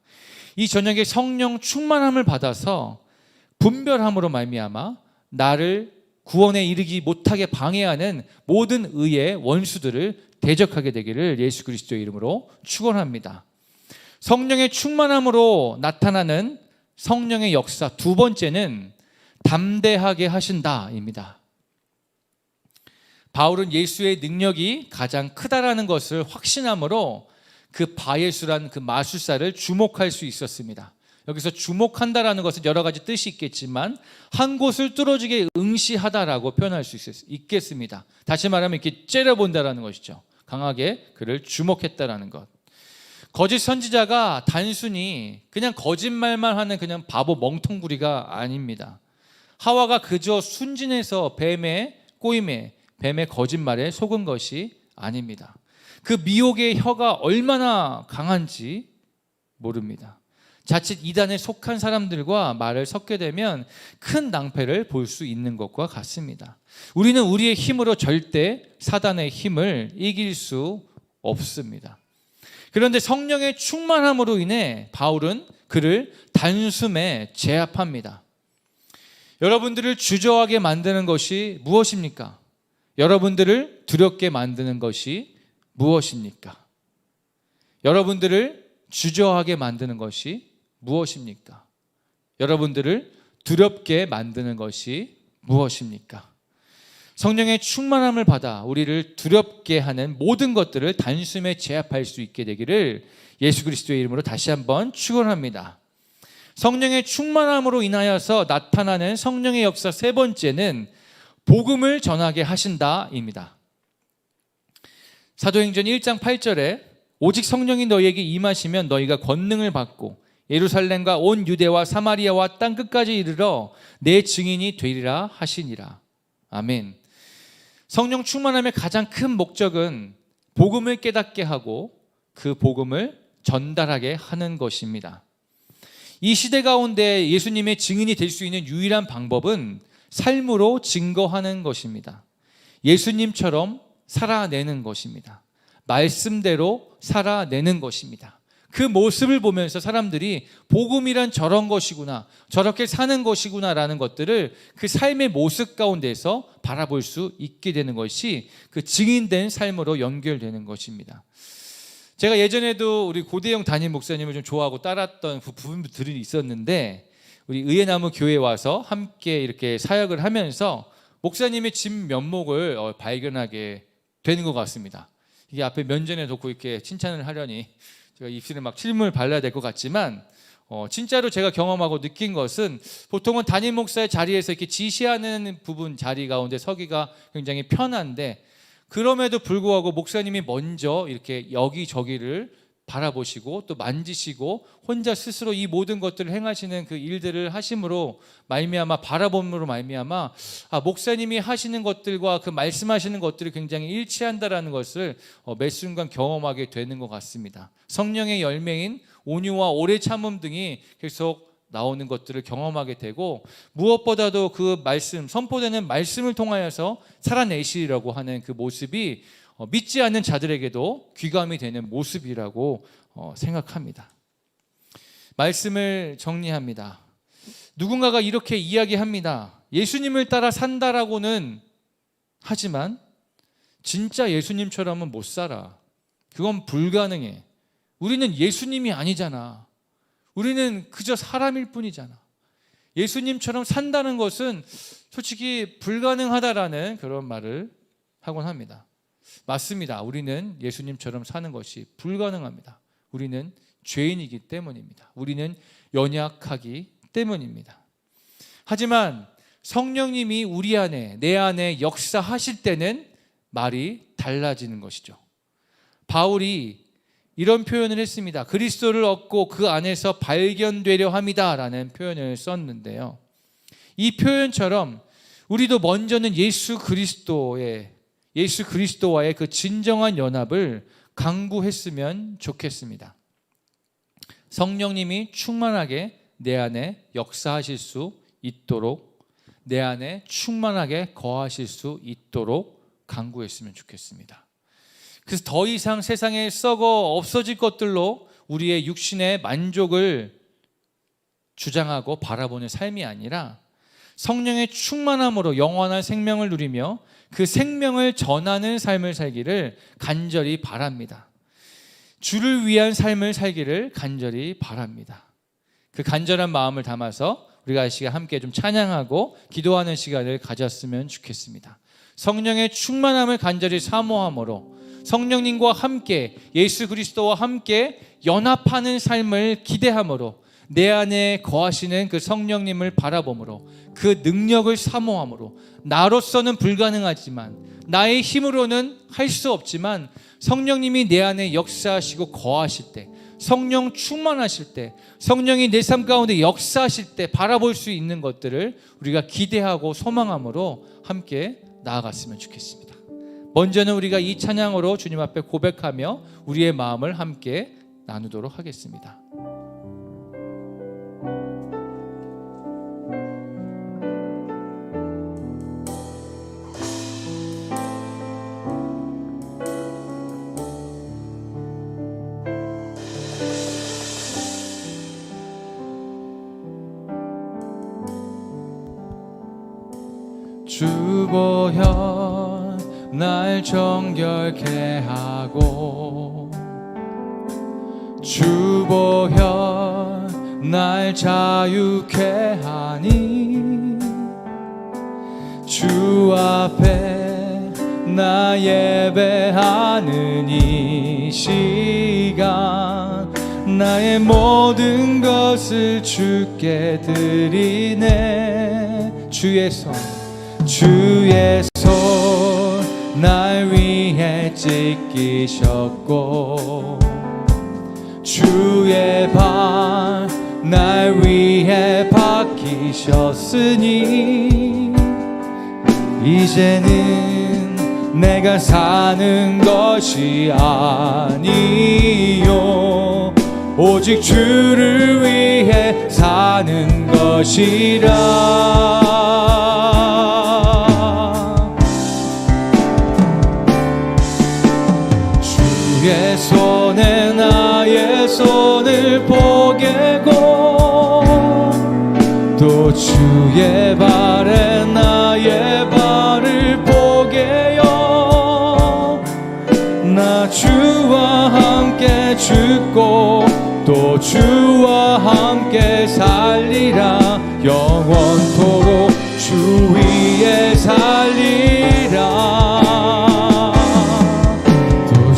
이 저녁에 성령 충만함을 받아서 분별함으로 말미암아 나를 구원에 이르기 못하게 방해하는 모든 의의 원수들을 대적하게 되기를 예수 그리스도의 이름으로 축원합니다. 성령의 충만함으로 나타나는 성령의 역사 두 번째는 담대하게 하신다입니다. 바울은 예수의 능력이 가장 크다라는 것을 확신함으로 그 바예수란 그 마술사를 주목할 수 있었습니다. 여기서 주목한다라는 것은 여러 가지 뜻이 있겠지만 한 곳을 뚫어지게 응시하다라고 표현할 수 있겠습니다. 다시 말하면 이렇게 째려본다라는 것이죠. 강하게 그를 주목했다라는 것. 거짓 선지자가 단순히 그냥 거짓말만 하는 그냥 바보 멍텅구리가 아닙니다. 하와가 그저 순진해서 뱀의 꼬임에, 뱀의 거짓말에 속은 것이 아닙니다. 그 미혹의 혀가 얼마나 강한지 모릅니다. 자칫 이단에 속한 사람들과 말을 섞게 되면 큰 낭패를 볼 수 있는 것과 같습니다. 우리는 우리의 힘으로 절대 사단의 힘을 이길 수 없습니다. 그런데 성령의 충만함으로 인해 바울은 그를 단숨에 제압합니다. 여러분들을 주저하게 만드는 것이 무엇입니까? 여러분들을 두렵게 만드는 것이 무엇입니까? 여러분들을 주저하게 만드는 것이 무엇입니까? 여러분들을 두렵게 만드는 것이 무엇입니까? 성령의 충만함을 받아 우리를 두렵게 하는 모든 것들을 단숨에 제압할 수 있게 되기를 예수 그리스도의 이름으로 다시 한번 축원합니다. 성령의 충만함으로 인하여서 나타나는 성령의 역사 세 번째는 복음을 전하게 하신다입니다. 사도행전 1장 8절에 오직 성령이 너희에게 임하시면 너희가 권능을 받고 예루살렘과 온 유대와 사마리아와 땅끝까지 이르러 내 증인이 되리라 하시니라. 아멘. 성령 충만함의 가장 큰 목적은 복음을 깨닫게 하고 그 복음을 전달하게 하는 것입니다. 이 시대 가운데 예수님의 증인이 될 수 있는 유일한 방법은 삶으로 증거하는 것입니다. 예수님처럼 살아내는 것입니다. 말씀대로 살아내는 것입니다. 그 모습을 보면서 사람들이 복음이란 저런 것이구나, 저렇게 사는 것이구나 라는 것들을 그 삶의 모습 가운데서 바라볼 수 있게 되는 것이 그 증인된 삶으로 연결되는 것입니다. 제가 예전에도 우리 고대영 담임 목사님을 좀 좋아하고 따랐던 부분들이 있었는데 우리 의예나무 교회에 와서 함께 이렇게 사역을 하면서 목사님의 진 면목을 발견하게 되는 것 같습니다. 이게 앞에 면전에 놓고 이렇게 칭찬을 하려니 제가 입술에 막 침을 발라야 될 것 같지만 진짜로 제가 경험하고 느낀 것은 보통은 담임 목사의 자리에서 이렇게 지시하는 부분 자리 가운데 서기가 굉장히 편한데 그럼에도 불구하고 목사님이 먼저 이렇게 여기저기를 바라보시고 또 만지시고 혼자 스스로 이 모든 것들을 행하시는 그 일들을 하심으로 말미암아 바라봄으로 말미암아 목사님이 하시는 것들과 그 말씀하시는 것들이 굉장히 일치한다라는 것을 매 순간 경험하게 되는 것 같습니다. 성령의 열매인 온유와 오래 참음 등이 계속 나오는 것들을 경험하게 되고 무엇보다도 그 말씀, 선포되는 말씀을 통하여서 살아내시리라고 하는 그 모습이 믿지 않는 자들에게도 귀감이 되는 모습이라고 생각합니다. 말씀을 정리합니다. 누군가가 이렇게 이야기합니다. 예수님을 따라 산다라고는 하지만 진짜 예수님처럼은 못 살아. 그건 불가능해. 우리는 예수님이 아니잖아. 우리는 그저 사람일 뿐이잖아. 예수님처럼 산다는 것은 솔직히 불가능하다라는 그런 말을 하곤 합니다. 맞습니다. 우리는 예수님처럼 사는 것이 불가능합니다. 우리는 죄인이기 때문입니다. 우리는 연약하기 때문입니다. 하지만 성령님이 우리 안에, 내 안에 역사하실 때는 말이 달라지는 것이죠. 바울이 이런 표현을 했습니다. 그리스도를 얻고 그 안에서 발견되려 함이다 라는 표현을 썼는데요. 이 표현처럼 우리도 먼저는 예수 그리스도와의 그 진정한 연합을 강구했으면 좋겠습니다. 성령님이 충만하게 내 안에 역사하실 수 있도록, 내 안에 충만하게 거하실 수 있도록 강구했으면 좋겠습니다. 그래서 더 이상 세상에 썩어 없어질 것들로 우리의 육신의 만족을 주장하고 바라보는 삶이 아니라 성령의 충만함으로 영원한 생명을 누리며 그 생명을 전하는 삶을 살기를 간절히 바랍니다. 주를 위한 삶을 살기를 간절히 바랍니다. 그 간절한 마음을 담아서 우리가 이 시간 함께 좀 찬양하고 기도하는 시간을 가졌으면 좋겠습니다. 성령의 충만함을 간절히 사모함으로 성령님과 함께 예수 그리스도와 함께 연합하는 삶을 기대함으로 내 안에 거하시는 그 성령님을 바라봄으로 그 능력을 사모함으로 나로서는 불가능하지만 나의 힘으로는 할 수 없지만 성령님이 내 안에 역사하시고 거하실 때, 성령 충만하실 때, 성령이 내 삶 가운데 역사하실 때 바라볼 수 있는 것들을 우리가 기대하고 소망함으로 함께 나아갔으면 좋겠습니다. 먼저는 우리가 이 찬양으로 주님 앞에 고백하며 우리의 마음을 함께 나누도록 하겠습니다. 주보혈 날 정결케 하고 주보혈 날 자유케 하니 주 앞에 나 예배하는 이 시간 나의 모든 것을 주께 드리네. 주의 손 날 위해 찢기셨고 주의 발 날 위해 박히셨으니 이제는 내가 사는 것이 아니요 오직 주를 위해 사는 것이라. 주의 손에 나의 손을 포개고 또 주의 발에 나의 발을 포개요. 나 주와 함께 죽고 또 주와 함께 살리라. 영원토록 주 위에 살리라. 또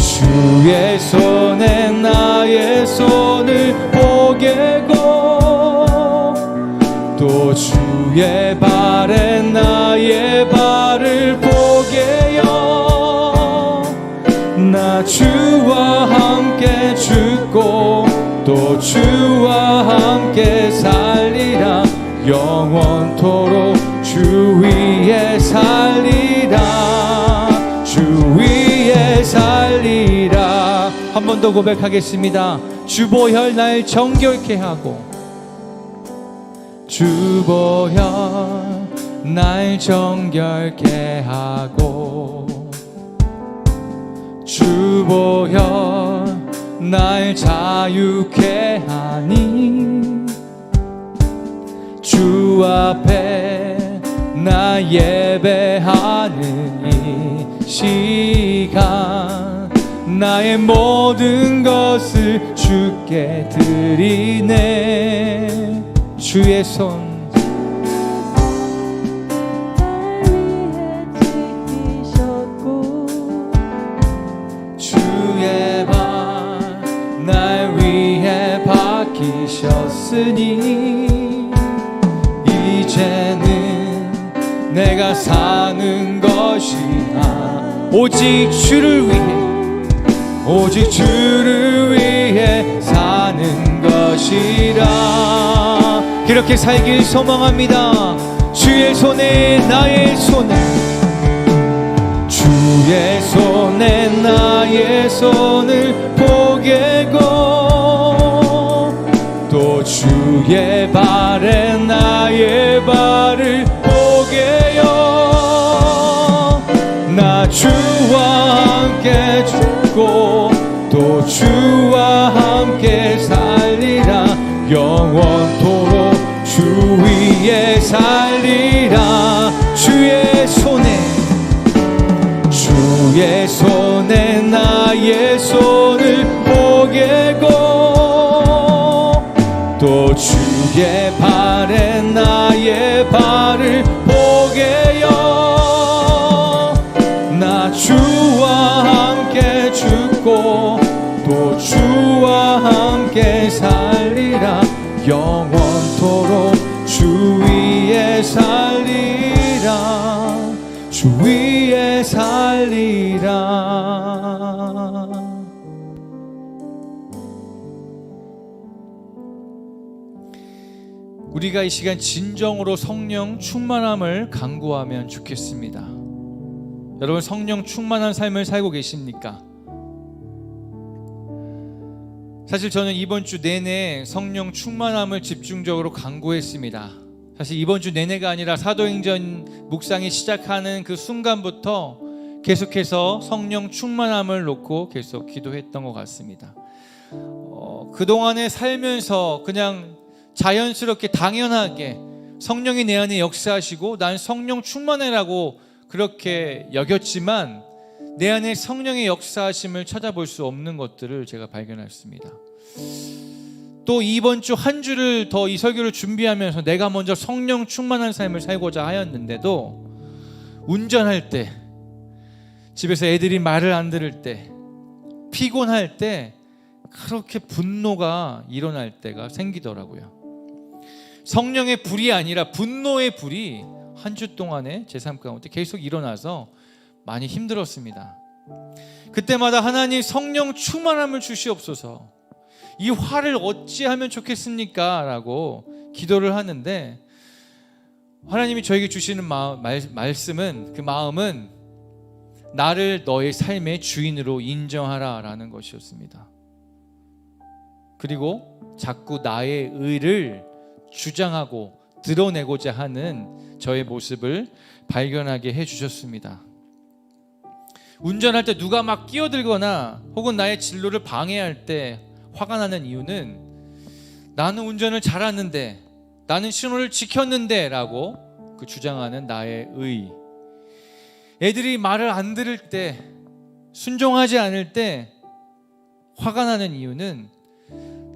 또 주의 발에 나의 발을 포개요. 나 주와 함께 죽고 또 주와 함께 살리라. 영원토록 주 위에 살리라. 주 위에 살리라. 한 번 더 고백하겠습니다. 주보혈 날 정결케 하고, 주보혈 날 정결케 하고, 주보혈 날 자유케 하니, 주 앞에 나 예배하는 이 시간 나의 모든 것을 주께 드리네. 주의 손 주의 발 날 위해 박히셨으니 이제는 내가 사는 것이다. 오직 주를 위해, 오직 주를 위해 사는 것이라. 그렇게 살길 소망합니다. 주의 손에 나의 손을, 주의 손에 나의 손을 포개고, 또 주의 발에 나의 발을 포개요. 나 주와 함께 죽고 또 주와 함께 살리라. 영원토록 주 위에 살리라. 주의 손에 나의 손을 포개고, 또 주의 발에 나의 발을 포개요. 나 주와 함께 죽고 또 주와 함께 살리라. 영원토록 주 위에 살리라. 주 위에 살리라. 우리가 이 시간 진정으로 성령 충만함을 간구하면 좋겠습니다. 여러분, 성령 충만한 삶을 살고 계십니까? 사실 저는 이번 주 내내 성령 충만함을 집중적으로 간구했습니다. 사실 이번 주 내내가 아니라 사도행전 묵상이 시작하는 그 순간부터 계속해서 성령 충만함을 놓고 계속 기도했던 것 같습니다. 그동안에 살면서 그냥 자연스럽게 당연하게 성령이 내 안에 역사하시고 난 성령 충만해라고 그렇게 여겼지만, 내 안에 성령의 역사하심을 찾아볼 수 없는 것들을 제가 발견했습니다. 또 이번 주 한 주를 더 이 설교를 준비하면서 내가 먼저 성령 충만한 삶을 살고자 하였는데도, 운전할 때, 집에서 애들이 말을 안 들을 때, 피곤할 때 그렇게 분노가 일어날 때가 생기더라고요. 성령의 불이 아니라 분노의 불이 한 주 동안에 제 삶 가운데 계속 일어나서 많이 힘들었습니다. 그때마다 하나님 성령 충만함을 주시옵소서, 이 화를 어찌하면 좋겠습니까? 라고 기도를 하는데, 하나님이 저에게 주시는 말씀은, 그 마음은 나를 너의 삶의 주인으로 인정하라 라는 것이었습니다. 그리고 자꾸 나의 의를 주장하고 드러내고자 하는 저의 모습을 발견하게 해주셨습니다. 운전할 때 누가 막 끼어들거나 혹은 나의 진로를 방해할 때 화가 나는 이유는, 나는 운전을 잘하는데, 나는 신호를 지켰는데 라고 그 주장하는 나의 의. 애들이 말을 안 들을 때, 순종하지 않을 때 화가 나는 이유는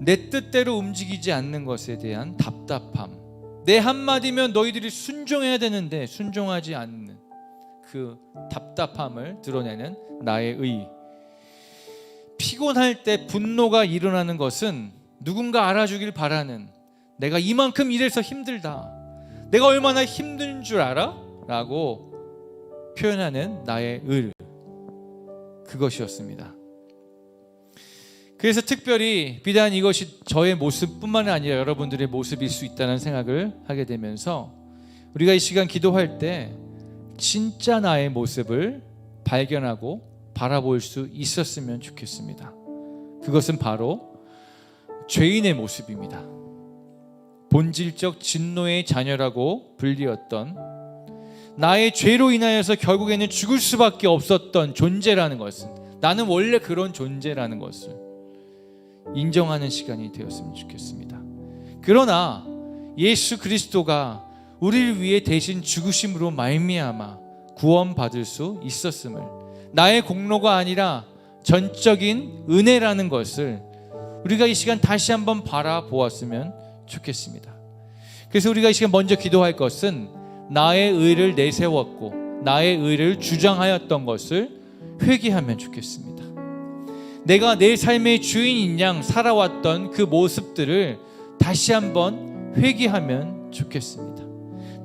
내 뜻대로 움직이지 않는 것에 대한 답답함, 내 한마디면 너희들이 순종해야 되는데 순종하지 않는 그 답답함을 드러내는 나의 의. 피곤할 때 분노가 일어나는 것은 누군가 알아주길 바라는, 내가 이만큼 일해서 힘들다, 내가 얼마나 힘든 줄 알아? 라고 표현하는 나의 을, 그것이었습니다. 그래서 특별히 비단 이것이 저의 모습뿐만 아니라 여러분들의 모습일 수 있다는 생각을 하게 되면서 우리가 이 시간 기도할 때 진짜 나의 모습을 발견하고 바라볼 수 있었으면 좋겠습니다. 그것은 바로 죄인의 모습입니다. 본질적 진노의 자녀라고 불리었던, 나의 죄로 인하여서 결국에는 죽을 수밖에 없었던 존재라는 것은, 나는 원래 그런 존재라는 것을 인정하는 시간이 되었으면 좋겠습니다. 그러나 예수 그리스도가 우리를 위해 대신 죽으심으로 말미암아 구원받을 수 있었음을, 나의 공로가 아니라 전적인 은혜라는 것을 우리가 이 시간 다시 한번 바라보았으면 좋겠습니다. 그래서 우리가 이 시간 먼저 기도할 것은 나의 의를 내세웠고 나의 의를 주장하였던 것을 회개하면 좋겠습니다. 내가 내 삶의 주인인 양 살아왔던 그 모습들을 다시 한번 회개하면 좋겠습니다.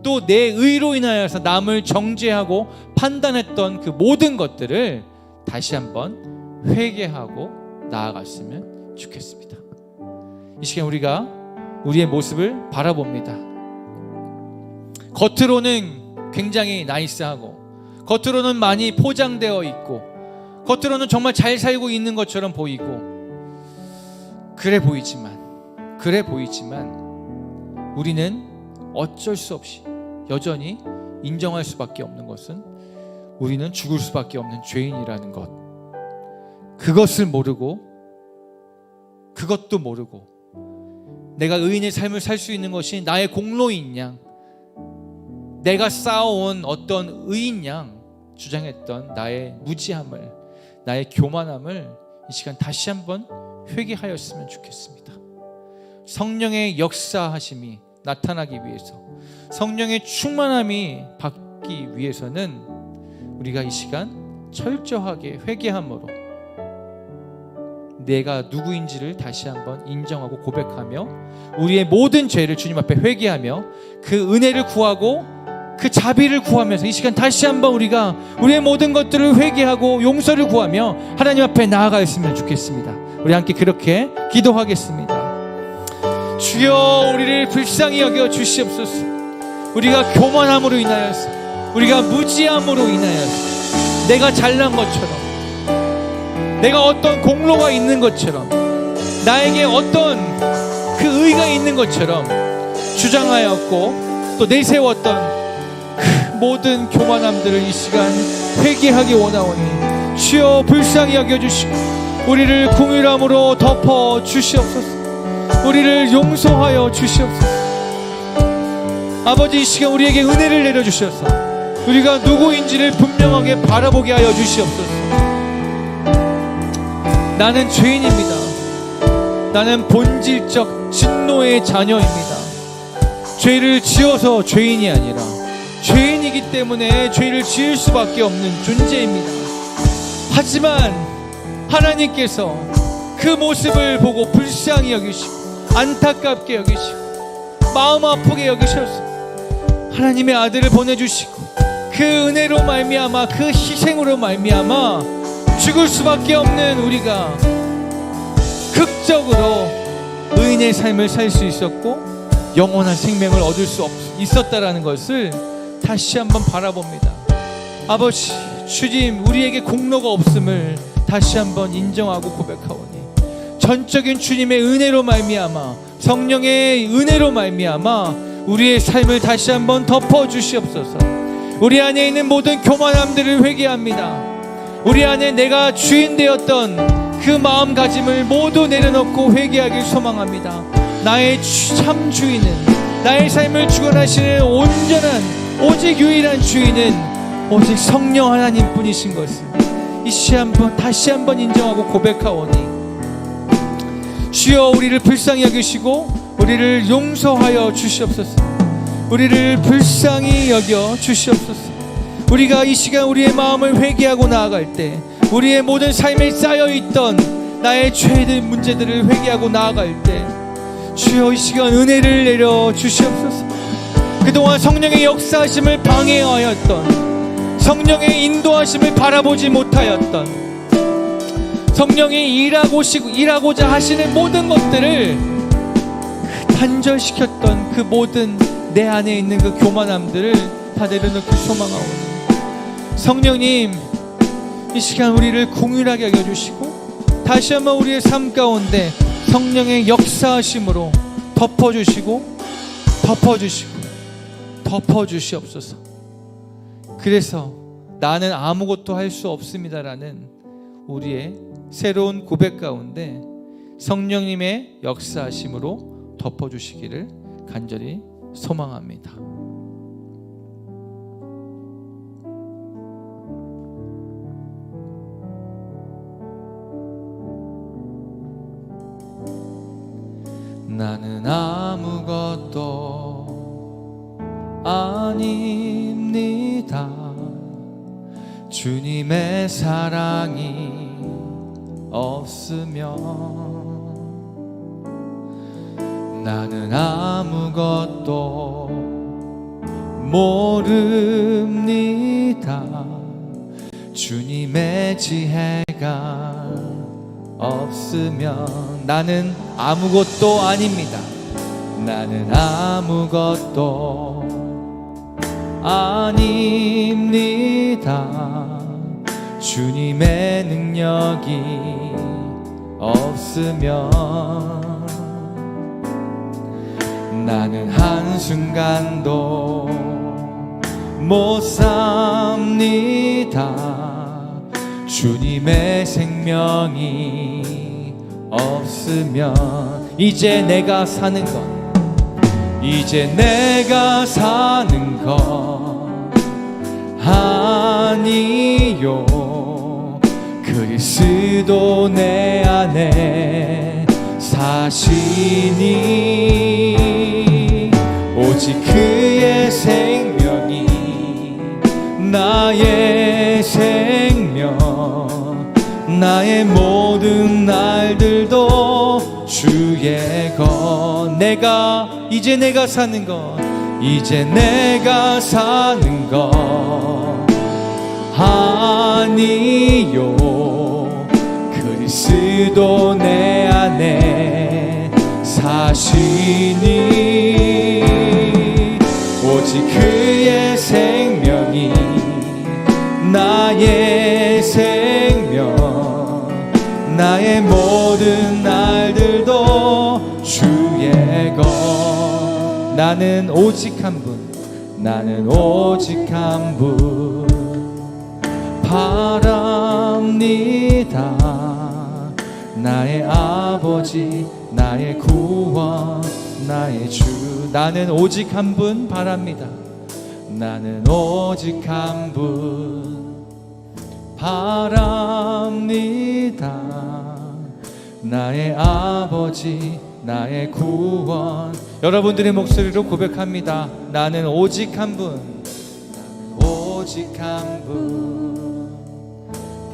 또 내 의로 인하여서 남을 정죄하고 판단했던 그 모든 것들을 다시 한번 회개하고 나아갔으면 좋겠습니다. 이 시간 우리가 우리의 모습을 바라봅니다. 겉으로는 굉장히 나이스하고, 겉으로는 많이 포장되어 있고, 겉으로는 정말 잘 살고 있는 것처럼 보이고, 그래 보이지만 우리는 어쩔 수 없이 여전히 인정할 수밖에 없는 것은 우리는 죽을 수밖에 없는 죄인이라는 것, 그것도 모르고 내가 의인의 삶을 살 수 있는 것이 나의 공로인 양, 내가 쌓아온 어떤 의인 양 주장했던 나의 무지함을, 나의 교만함을 이 시간 다시 한번 회개하였으면 좋겠습니다. 성령의 역사하심이 나타나기 위해서, 성령의 충만함이 받기 위해서는 우리가 이 시간 철저하게 회개함으로 내가 누구인지를 다시 한번 인정하고 고백하며 우리의 모든 죄를 주님 앞에 회개하며 그 은혜를 구하고 그 자비를 구하면서 이 시간 다시 한번 우리가 우리의 모든 것들을 회개하고 용서를 구하며 하나님 앞에 나아가였으면 좋겠습니다. 우리 함께 그렇게 기도하겠습니다. 주여, 우리를 불쌍히 여겨 주시옵소서. 우리가 교만함으로 인하여서, 우리가 무지함으로 인하여서, 내가 잘난 것처럼, 내가 어떤 공로가 있는 것처럼, 나에게 어떤 그 의가 있는 것처럼 주장하였고 또 내세웠던 그 모든 교만함들을 이 시간 회개하기 원하오니 주여 불쌍히 여겨주시고 우리를 긍휼함으로 덮어 주시옵소서. 우리를 용서하여 주시옵소서. 아버지, 이 시간 우리에게 은혜를 내려주셔서 우리가 누구인지를 분명하게 바라보게 하여 주시옵소서. 나는 죄인입니다. 나는 본질적 진노의 자녀입니다. 죄를 지어서 죄인이 아니라 죄인이기 때문에 죄를 지을 수밖에 없는 존재입니다. 하지만 하나님께서 그 모습을 보고 불쌍히 여기시고 안타깝게 여기시고 마음 아프게 여기셔서 하나님의 아들을 보내주시고 그 은혜로 말미암아, 그 희생으로 말미암아 죽을 수밖에 없는 우리가 극적으로 의인의 삶을 살 수 있었고 영원한 생명을 얻을 수 있었다라는 것을 다시 한번 바라봅니다. 아버지, 주님, 우리에게 공로가 없음을 다시 한번 인정하고 고백하오니 전적인 주님의 은혜로 말미암아, 성령의 은혜로 말미암아 우리의 삶을 다시 한번 덮어 주시옵소서. 우리 안에 있는 모든 교만함들을 회개합니다. 우리 안에 내가 주인 되었던 그 마음가짐을 모두 내려놓고 회개하길 소망합니다. 나의 참 주인은, 나의 삶을 주관하시는 온전한 오직 유일한 주인은 오직 성령 하나님 뿐이신 것을 이 시간 다시 한번 인정하고 고백하오니 주여, 우리를 불쌍히 여기시고 우리를 용서하여 주시옵소서. 우리를 불쌍히 여겨 주시옵소서. 우리가 이 시간 우리의 마음을 회개하고 나아갈 때 우리의 모든 삶에 쌓여있던 나의 죄들, 문제들을 회개하고 나아갈 때 주여, 이 시간 은혜를 내려 주시옵소서. 그 그동안 성령의 역사하심을 방해하였던, 성령의 인도하심을 바라보지 못하였던, 성령이 일하고자 하시는 모든 것들을 단절시켰던 그 모든 내 안에 있는 그 교만함들을 다 내려놓기 소망하오니 성령님, 이 시간 우리를 긍휼하게 여겨주시고 다시 한번 우리의 삶 가운데 성령의 역사하심으로 덮어주시옵소서. 그래서 나는 아무것도 할 수 없습니다라는 우리의 새로운 고백 가운데 성령님의 역사하심으로 덮어주시기를 간절히 소망합니다. 나는 아무것도 아닙니다. 주님의 사랑이 없으면 나는 아무것도 모릅니다. 주님의 지혜가 없으면 나는 아무것도 아닙니다. 나는 아무것도 아닙니다. 주님의 능력이 없으면 나는 한순간도 못 삽니다. 주님의 생명이 없으면 이제 내가 사는 것, 이제 내가 사는 것 아니요. 그리스도 내 안에 사시니 오직 그의 생명이 나의 생명, 나의 모든 날들도 주의 것. 이제 내가 사는 것, 이제 내가 사는 것 아니요. 그리스도 내 안에 사시니 오직 그의 생명이 나의 생명, 나의 모든 날들도 주의 것. 나는 오직 한 분, 나는 오직 한 분 바랍니다. 나의 아버지, 나의 구원, 나의 주. 나는 오직 한 분 바랍니다. 나는 오직 한 분 바랍니다. 나의 아버지, 나의 구원. 여러분들의 목소리로 고백합니다. 나는 오직 한 분, 나는 오직 한 분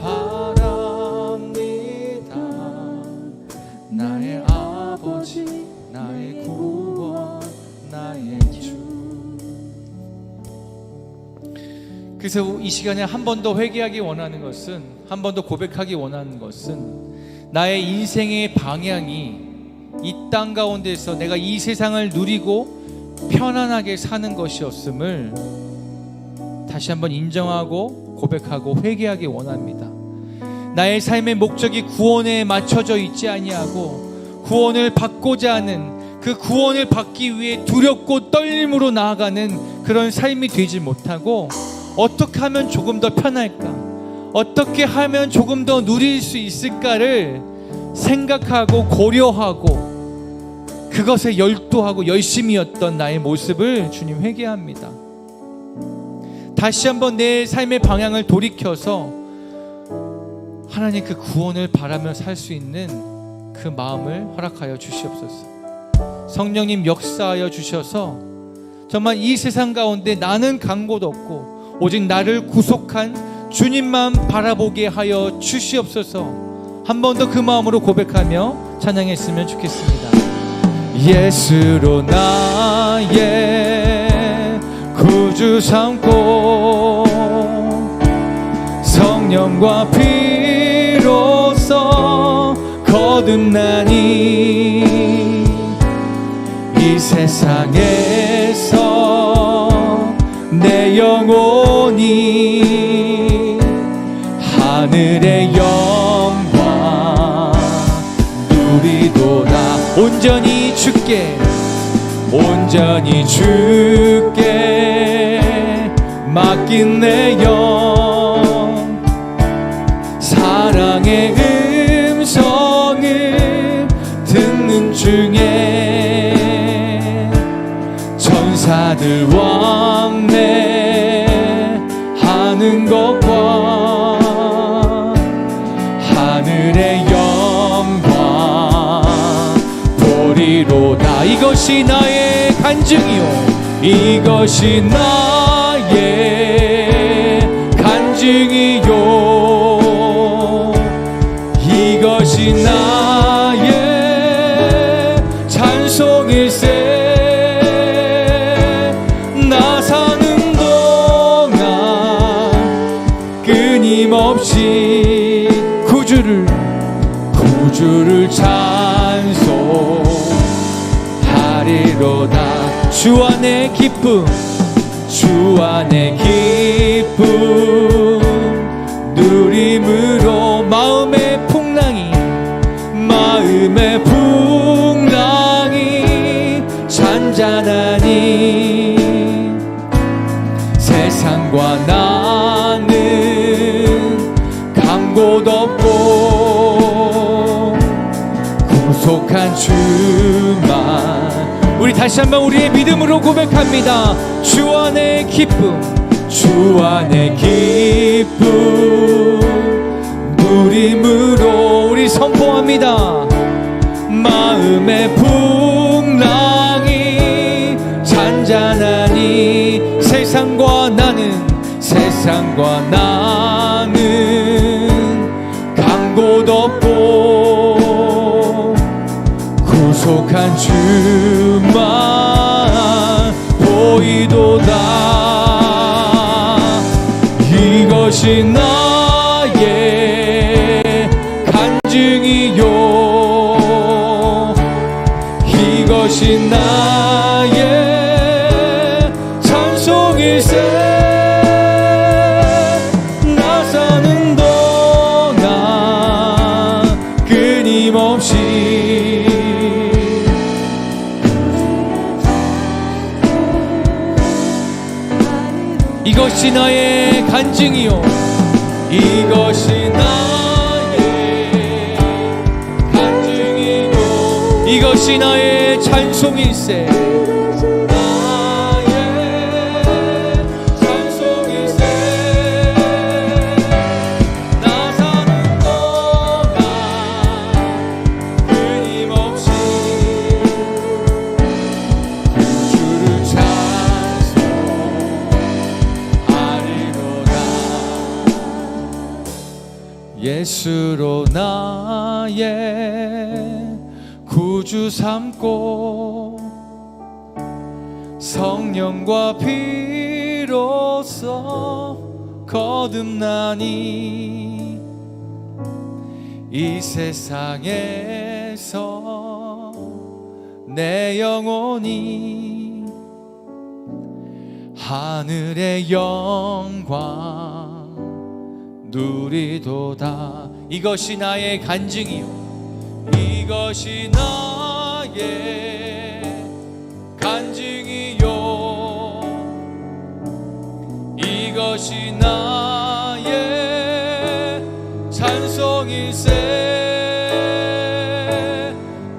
바랍니다. 나의 아버지, 나의 구원, 나의 주. 그래서 이 시간에 한 번 더 회개하기 원하는 것은, 한 번 더 고백하기 원하는 것은 나의 인생의 방향이 이 땅 가운데서 내가 이 세상을 누리고 편안하게 사는 것이었음을 다시 한번 인정하고 고백하고 회개하기 원합니다. 나의 삶의 목적이 구원에 맞춰져 있지 아니하고 구원을 받고자 하는, 그 구원을 받기 위해 두렵고 떨림으로 나아가는 그런 삶이 되지 못하고 어떻게 하면 조금 더 편할까, 어떻게 하면 조금 더 누릴 수 있을까를 생각하고 고려하고 그것에 열도하고 열심이었던 나의 모습을 주님 회개합니다. 다시 한번 내 삶의 방향을 돌이켜서 하나님 그 구원을 바라며 살 수 있는 그 마음을 허락하여 주시옵소서. 성령님 역사하여 주셔서 정말 이 세상 가운데 나는 간 곳 없고 오직 나를 구속한 주님만 바라보게 하여 주시옵소서. 한 번 더 그 마음으로 고백하며 찬양했으면 좋겠습니다. 예수로 나의 구주 삼고 성령과 피로써 거듭나니 이 세상에서 내 영혼이 하늘의 영광 누리도다. 온전히 주께 맡긴 내 영 사랑의 음성을 듣는 중에 천사들 왕래하는 것과 하늘의 영광 보리로다. 이것이 나의 간증이요 이것이 나의 간증이요 이것이 나의 찬송일세. 나 사는 동안 끊임없이 구주를 찬송하리로다. 주 안의 기쁨 누림으로 마음의 풍랑이 잔잔하니 세상과 나는 간 곳 없고 구속한 주만. 우리 다시 한번 우리의 믿음으로 고백합니다. 주 안의 기쁨 누림으로 우리 선포합니다. 마음의 풍랑이 잔잔하니 세상과 나는 간 곳 없고 구속한 주만 보이도다. 이것이 나의 간증이요 이것이 나의 찬송일세. 나 사는 동안 끊임없이 이것이 나의 간증이요 이것이 나의 간증이요 이것이 나의 찬송일세. 나의 찬송일세. 나 사는 동안 끊임없이 주를 예수로 나의 구주 삼고 성령과 피로써 거듭나니 이 세상에서 내 영혼이 하늘의 영광 누리도다. 이것이 나의 간증이요 이것이 나의 간증이요 이것이 나의 찬송일세.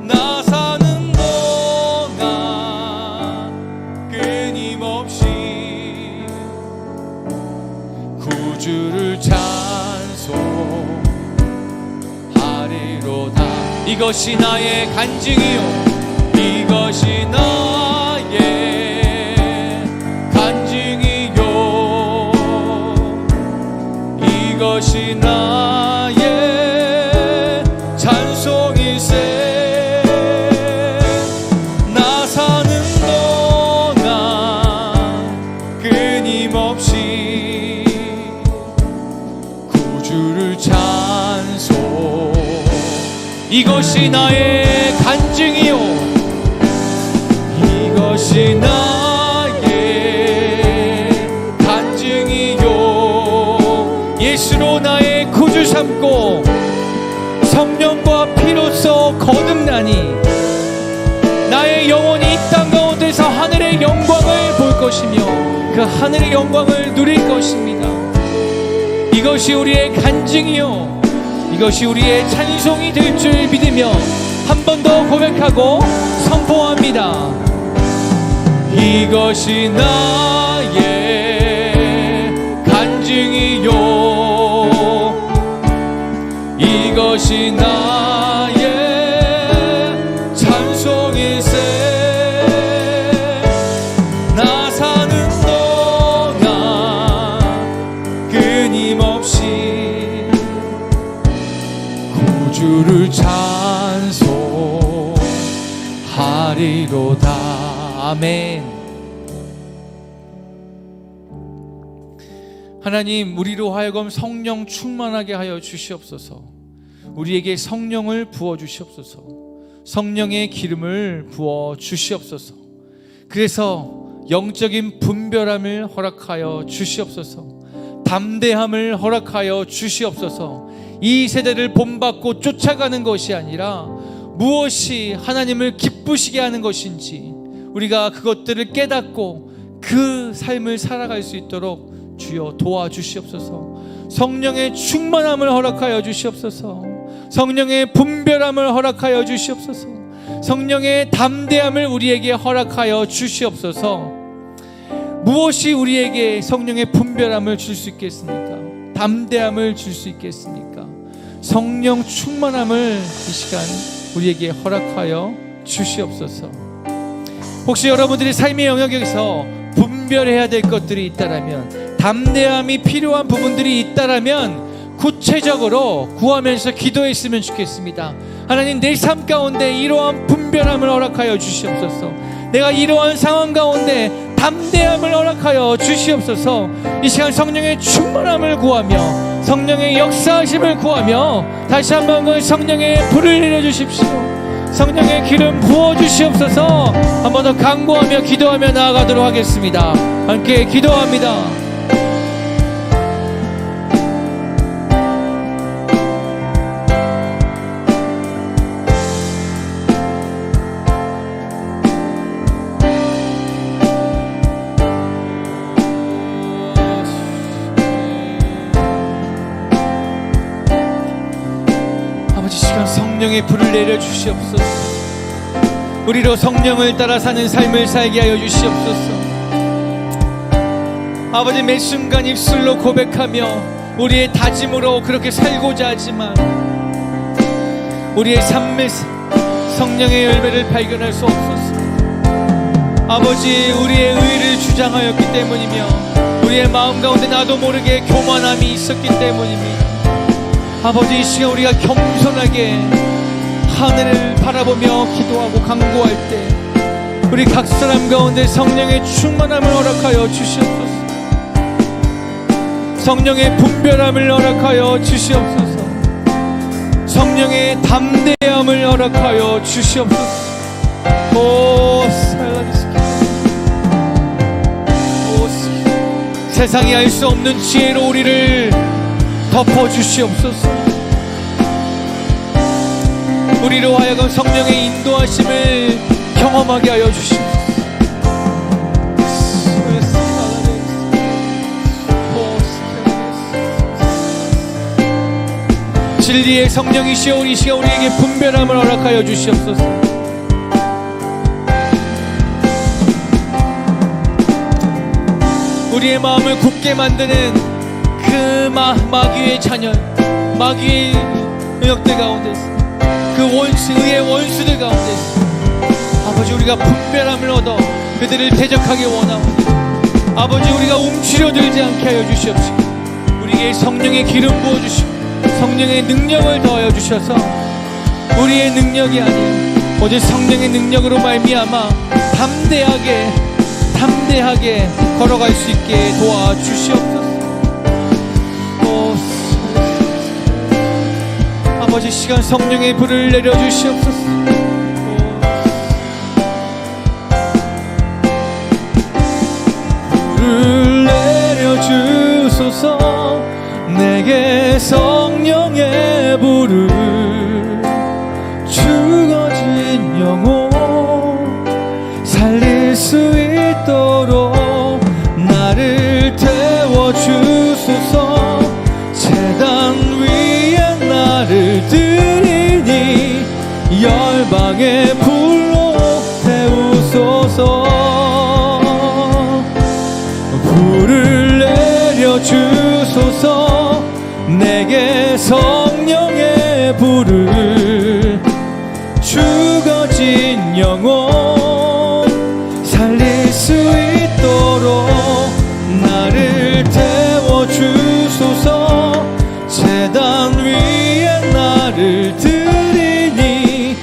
나 사는 동안 끊임없이 구주를 찬송하리로다. 이것이 나의 간증이요 이것이 나의 간증이요 이것이 나의 찬송일세. 나 사는 동안 끊임 이것이 나의 간증이요, 이것이 나의 간증이요. 예수로 나의 구주 삼고 성령과 피로써 거듭나니 나의 영혼이 이 땅 가운데서 하늘의 영광을 볼 것이며 그 하늘의 영광을 누릴 것입니다. 이것이 우리의 간증이요, 이것이 우리의 찬송이 될 줄 믿으며 한 번 더 고백하고 선포합니다. 이것이 나의 간증이요, 이것이 나의 찬송일세. 나 사는 동안 끊임없이 구주를 찬송하리로다. 아멘. 하나님, 우리로 하여금 성령 충만하게 하여 주시옵소서. 우리에게 성령을 부어 주시옵소서. 성령의 기름을 부어 주시옵소서. 그래서 영적인 분별함을 허락하여 주시옵소서. 담대함을 허락하여 주시옵소서. 이 세대를 본받고 쫓아가는 것이 아니라 무엇이 하나님을 기쁘시게 하는 것인지 우리가 그것들을 깨닫고 그 삶을 살아갈 수 있도록 주여 도와주시옵소서. 성령의 충만함을 허락하여 주시옵소서. 성령의 분별함을 허락하여 주시옵소서. 성령의 담대함을 우리에게 허락하여 주시옵소서. 무엇이 우리에게 성령의 분별함을 줄 수 있겠습니까? 담대함을 줄 수 있겠습니까? 성령 충만함을 이 시간 우리에게 허락하여 주시옵소서. 혹시 여러분들이 삶의 영역에서 분별해야 될 것들이 있다라면, 담대함이 필요한 부분들이 있다라면 구체적으로 구하면서 기도했으면 좋겠습니다. 하나님, 내 삶 가운데 이러한 분별함을 허락하여 주시옵소서. 내가 이러한 상황 가운데 담대함을 허락하여 주시옵소서. 이 시간 성령의 충만함을 구하며 성령의 역사하심을 구하며 다시 한번 그 성령의 불을 내려주십시오. 성령의 기름 부어주시옵소서. 한 번 더 간구하며 기도하며 나아가도록 하겠습니다. 함께 기도합니다. 성령의 불을 내려주시옵소서. 우리로 성령을 따라 사는 삶을 살게 하여 주시옵소서. 아버지, 매 순간 입술로 고백하며 우리의 다짐으로 그렇게 살고자 하지만 우리의 삶에서 성령의 열매를 발견할 수 없었습니다. 아버지, 우리의 의를 주장하였기 때문이며 우리의 마음 가운데 나도 모르게 교만함이 있었기 때문입니다. 아버지, 이 시간 우리가 겸손하게 하늘을 바라보며 기도하고 간구할 때 우리 각 사람 가운데 성령의 충만함을 허락하여 주시옵소서. 성령의 분별함을 허락하여 주시옵소서. 성령의 담대함을 허락하여 주시옵소서. 세상이 알 수 없는 지혜로 우리를 덮어주시옵소서. 우리로 하여금 성령의 인도하심을 경험하게 하여 주시옵소서. 진리의 성령이시여 우리 시간 우리에게 분별함을 허락하여 주시옵소서. 우리의 마음을 굳게 만드는 그 마귀의 자녀, 마귀의 영역들 가운데서, 그 의의 원수들 가운데서 아버지, 우리가 분별함을 얻어 그들을 대적하기 원하오니 아버지, 우리가 움츠려들지 않게 하여 주시옵시고 우리에게 성령의 기름 부어주시고 성령의 능력을 더하여 주셔서 우리의 능력이 아닌 오직 성령의 능력으로 말미암아 담대하게 걸어갈 수 있게 도와주시옵소서. 아버지 시간 성령의 불을 내려주시옵소서. 불을 내려주소서. 내게 성령의 불을 죽어진 영혼 살릴 수 있도록 나를 태워주소서. 제단 위에 나를 드리니 열방의 불로 태우소서. 불을 내려주소서. 내게 성령의 불을 죽어진 영혼 살릴 수 있도록 나를 태워주소서. 제단 위에 나를 드리니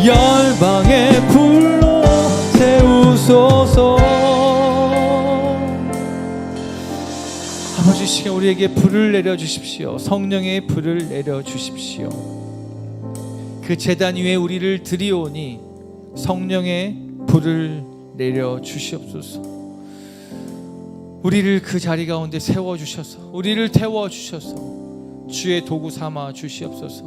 열방의 불로 태우소서. 아버지 시간 우리에게 불을 내려주십시오. 성령의 불을 내려주십시오. 그 제단 위에 우리를 드리오니 성령의 불을 내려주시옵소서. 우리를 그 자리 가운데 세워주셔서 우리를 태워주셔서 주의 도구 삼아 주시옵소서.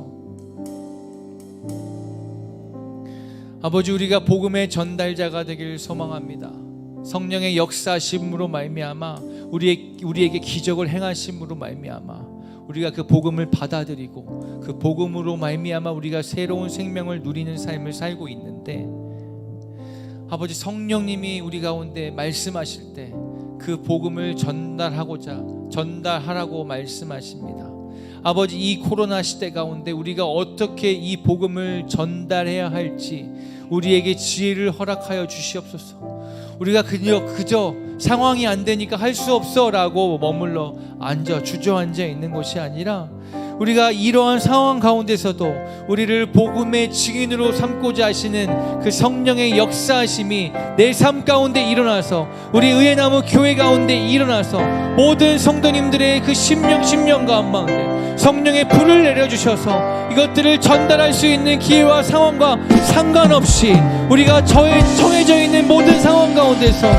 아버지 우리가 복음의 전달자가 되길 소망합니다. 성령의 역사심으로 말미암아 우리에게 기적을 행하심으로 말미암아 우리가 그 복음을 받아들이고 그 복음으로 말미암아 우리가 새로운 생명을 누리는 삶을 살고 있는데, 아버지 성령님이 우리 가운데 말씀하실 때 그 복음을 전달하라고 말씀하십니다. 아버지 이 코로나 시대 가운데 우리가 어떻게 이 복음을 전달해야 할지 우리에게 지혜를 허락하여 주시옵소서. 우리가 그저 상황이 안 되니까 할 수 없어 라고 머물러 주저앉아 있는 것이 아니라 우리가 이러한 상황 가운데서도 우리를 복음의 증인으로 삼고자 하시는 그 성령의 역사하심이 내 삶 가운데 일어나서 우리 의회나무 교회 가운데 일어나서 모든 성도님들의 그 심령 가운데 성령의 불을 내려주셔서 이것들을 전달할 수 있는 기회와 상황과 상관없이 우리가 정해져 있는 모든 상황 가운데서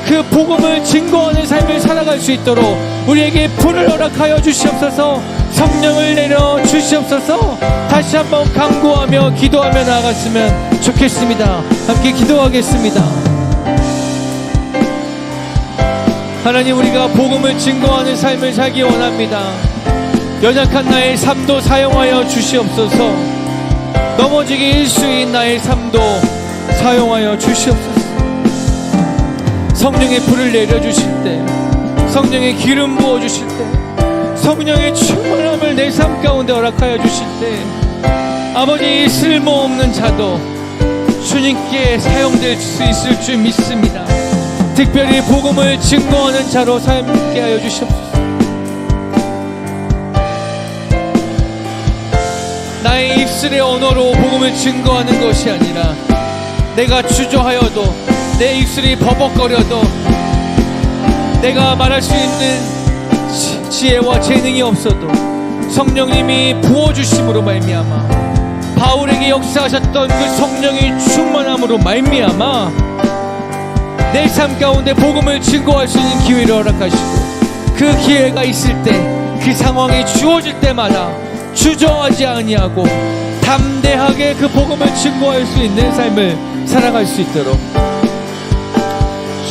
그 복음을 증거하는 삶을 살아갈 수 있도록 우리에게 불을 허락하여 주시옵소서. 성령을 내려 주시옵소서. 다시 한번 간구하며 기도하며 나아갔으면 좋겠습니다. 함께 기도하겠습니다. 하나님, 우리가 복음을 증거하는 삶을 살기 원합니다. 연약한 나의 삶도 사용하여 주시옵소서. 넘어지기 일수인 나의 삶도 사용하여 주시옵소서. 성령의 불을 내려주실 때, 성령의 기름 부어주실 때, 성령의 충만함을 내 삶 가운데 허락하여 주실 때, 아버지 쓸모없는 자도 주님께 사용될 수 있을 줄 믿습니다. 특별히 복음을 증거하는 자로 삶게 하여 주시옵소서. 나의 입술의 언어로 복음을 증거하는 것이 아니라 내가 주저하여도 내 입술이 버벅거려도 내가 말할 수 있는 지혜와 재능이 없어도 성령님이 부어주심으로 말미암아 바울에게 역사하셨던 그 성령의 충만함으로 말미암아 내 삶 가운데 복음을 증거할 수 있는 기회를 허락하시고, 그 기회가 있을 때 그 상황이 주어질 때마다 주저하지 아니하고 담대하게 그 복음을 증거할 수 있는 삶을 살아갈 수 있도록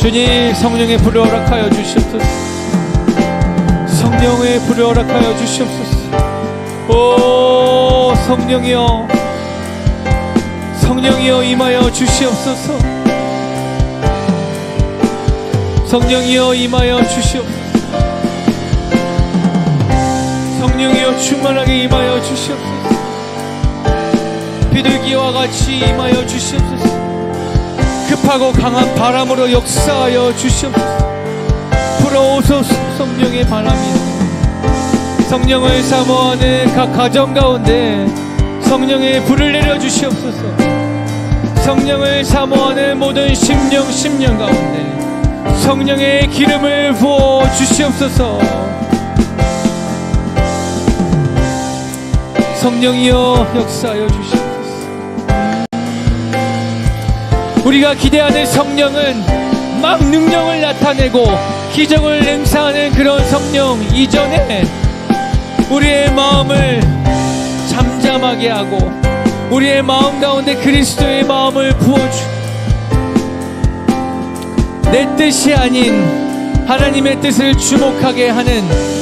주님 성령의 불을 허락하여 주시옵소서. 성령의 불을 허락하여 주시옵소서. 오 성령이여, 성령이여 임하여 주시옵소서. 성령이여 임하여 주시옵소서. 성령이여 충만하게 임하여 주시옵소서. 비둘기와 같이 임하여 주시옵소서. 급하고 강한 바람으로 역사하여 주시옵소서. 불어오소서. 성령의 바람이여, 성령을 사모하는 각 가정 가운데 성령의 불을 내려 주시옵소서. 성령을 사모하는 모든 심령 가운데 성령의 기름을 부어 주시옵소서. 성령이여 역사하여 주시옵소서. 우리가 기대하는 성령은 막 능력을 나타내고 기적을 행사하는 그런 성령 이전에 우리의 마음을 잠잠하게 하고 우리의 마음 가운데 그리스도의 마음을 부어주, 내 뜻이 아닌 하나님의 뜻을 주목하게 하는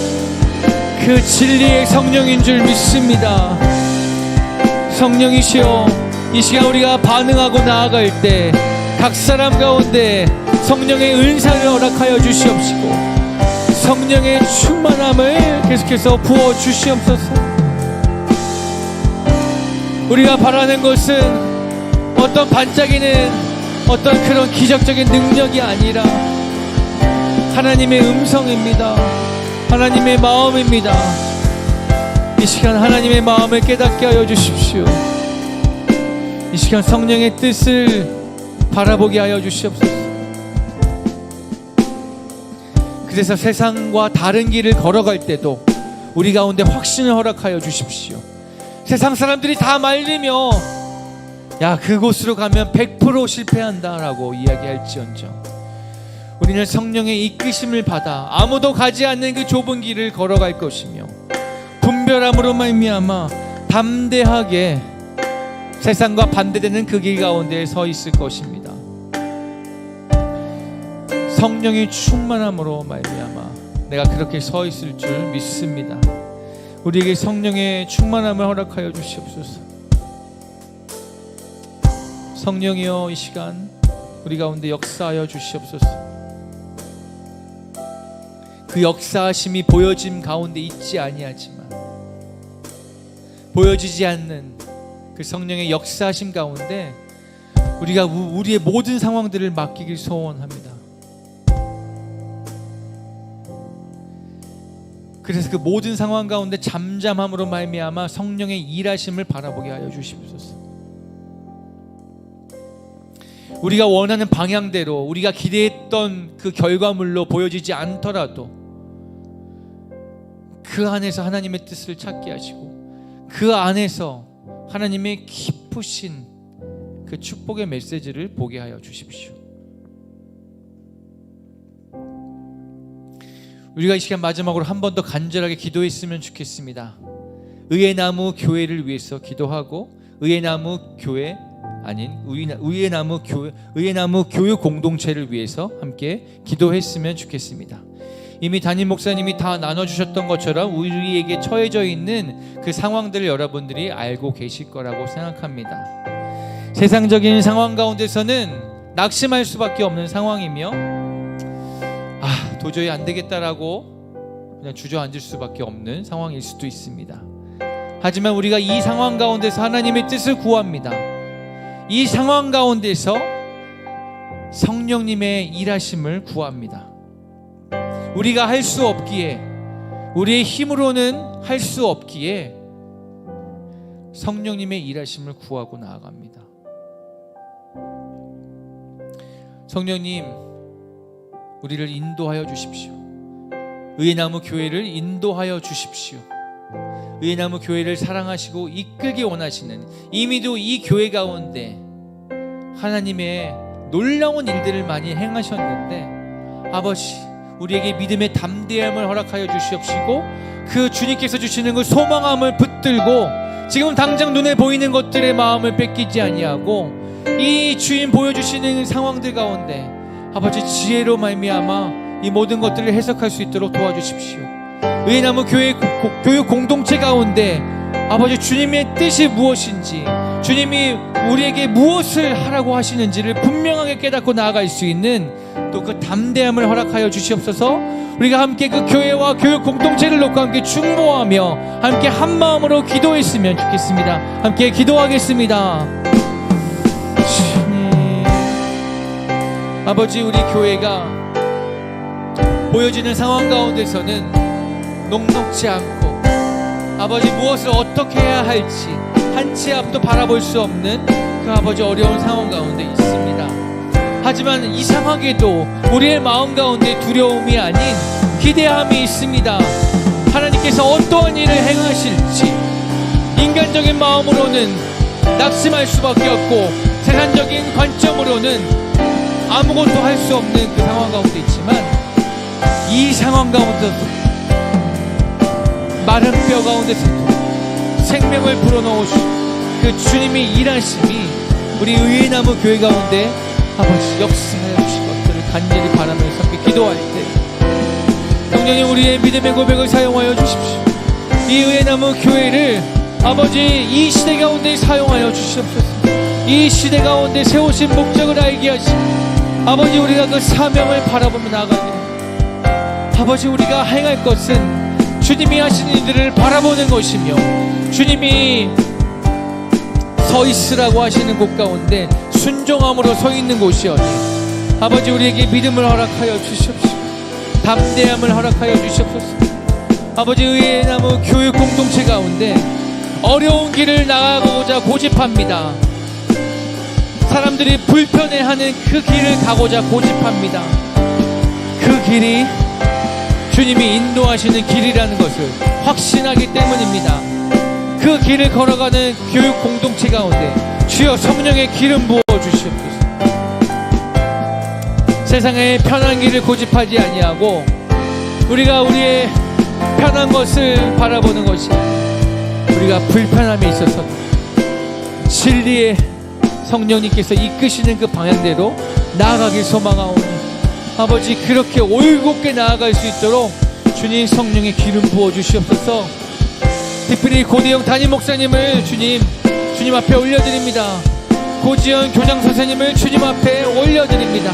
그 진리의 성령인 줄 믿습니다. 성령이시여, 이 시간 우리가 반응하고 나아갈 때 각 사람 가운데 성령의 은사를 허락하여 주시옵시고 성령의 충만함을 계속해서 부어 주시옵소서. 우리가 바라는 것은 어떤 반짝이는 어떤 그런 기적적인 능력이 아니라 하나님의 음성입니다. 하나님의 마음입니다. 이 시간 하나님의 마음을 깨닫게 하여 주십시오. 이 시간 성령의 뜻을 바라보게 하여 주시옵소서. 그래서 세상과 다른 길을 걸어갈 때도 우리 가운데 확신을 허락하여 주십시오. 세상 사람들이 다 말리며 야 그곳으로 가면 100% 실패한다 라고 이야기할지언정 우리는 성령의 이끄심을 받아 아무도 가지 않는 그 좁은 길을 걸어갈 것이며 분별함으로 말미암아 담대하게 세상과 반대되는 그 길 가운데 서 있을 것입니다. 성령의 충만함으로 말미암아 내가 그렇게 서 있을 줄 믿습니다. 우리에게 성령의 충만함을 허락하여 주시옵소서. 성령이여 이 시간 우리 가운데 역사하여 주시옵소서. 그 역사하심이 보여짐 가운데 있지 아니하지만 보여지지 않는 그 성령의 역사하심 가운데 우리가 우리의 모든 상황들을 맡기길 소원합니다. 그래서 그 모든 상황 가운데 잠잠함으로 말미암아 성령의 일하심을 바라보게 하여 주시옵소서. 우리가 원하는 방향대로 우리가 기대했던 그 결과물로 보여지지 않더라도 그 안에서 하나님의 뜻을 찾게 하시고 그 안에서 하나님의 깊으신 그 축복의 메시지를 보게 하여 주십시오. 우리가 이 시간 마지막으로 한 번 더 간절하게 기도했으면 좋겠습니다. 의의 나무 교회를 위해서 기도하고 의의 나무 교회 아닌 의의 나무 교육 공동체를 위해서 함께 기도했으면 좋겠습니다. 이미 담임 목사님이 다 나눠주셨던 것처럼 우리에게 처해져 있는 그 상황들을 여러분들이 알고 계실 거라고 생각합니다. 세상적인 상황 가운데서는 낙심할 수밖에 없는 상황이며 도저히 안 되겠다라고 그냥 주저앉을 수밖에 없는 상황일 수도 있습니다. 하지만 우리가 이 상황 가운데서 하나님의 뜻을 구합니다. 이 상황 가운데서 성령님의 일하심을 구합니다. 우리가 할 수 없기에 우리의 힘으로는 할 수 없기에 성령님의 일하심을 구하고 나아갑니다. 성령님 우리를 인도하여 주십시오. 의의 나무 교회를 인도하여 주십시오. 의의 나무 교회를 사랑하시고 이끌기 원하시는 이미도 이 교회 가운데 하나님의 놀라운 일들을 많이 행하셨는데 아버지 우리에게 믿음의 담대함을 허락하여 주시옵시고 그 주님께서 주시는 그 소망함을 붙들고 지금 당장 눈에 보이는 것들의 마음을 뺏기지 아니하고 이 주님 보여주시는 상황들 가운데 아버지 지혜로 말미암아 이 모든 것들을 해석할 수 있도록 도와주십시오. 의의 나무 교회 교육 공동체 가운데 아버지 주님의 뜻이 무엇인지 주님이 우리에게 무엇을 하라고 하시는지를 분명하게 깨닫고 나아갈 수 있는 또 그 담대함을 허락하여 주시옵소서. 우리가 함께 그 교회와 교육 공동체를 놓고 함께 충고하며 함께 한 마음으로 기도했으면 좋겠습니다. 함께 기도하겠습니다. 주님 아버지 우리 교회가 보여지는 상황 가운데서는 녹록지 않고 아버지 무엇을 어떻게 해야 할지 한 치 앞도 바라볼 수 없는 그 아버지 어려운 상황 가운데 있습니다. 하지만 이상하게도 우리의 마음 가운데 두려움이 아닌 기대함이 있습니다. 하나님께서 어떠한 일을 행하실지 인간적인 마음으로는 낙심할 수밖에 없고 세상적인 관점으로는 아무것도 할 수 없는 그 상황 가운데 있지만, 이 상황 가운데서 마른 뼈 가운데서 생명을 불어넣으시고 그 주님이 일하심이 우리 의의 나무 교회 가운데 아버지 역사하여 주실 것들을 간절히 바라면서 기도할 때 성령님 우리의 믿음의 고백을 사용하여 주십시오. 이 의의 나무 교회를 아버지 이 시대 가운데 사용하여 주시옵소서. 이 시대 가운데 세우신 목적을 알게 하시고 아버지 우리가 그 사명을 바라보며 나아가게, 아버지 우리가 행할 것은 주님이 하신 일들을 바라보는 것이며 주님이 서 있으라고 하시는 곳 가운데 순종함으로 서 있는 곳이오니 아버지 우리에게 믿음을 허락하여 주시옵시고 담대함을 허락하여 주시옵소서. 아버지 의의 나무 교육 공동체 가운데 어려운 길을 나가고자 고집합니다. 사람들이 불편해하는 그 길을 가고자 고집합니다. 그 길이 주님이 인도하시는 길이라는 것을 확신하기 때문입니다. 그 길을 걸어가는 교육 공동체 가운데 주여 성령의 기름 부어주시옵소서. 세상의 편한 길을 고집하지 아니하고 우리가 우리의 편한 것을 바라보는 것이, 우리가 불편함에 있어서 진리의 성령님께서 이끄시는 그 방향대로 나아가길 소망하오니 아버지 그렇게 올곧게 나아갈 수 있도록 주님 성령의 기름 부어주시옵소서. 특별히 고대영 담임 목사님을 주님 앞에 올려드립니다. 고지연 교장 선생님을 주님 앞에 올려드립니다.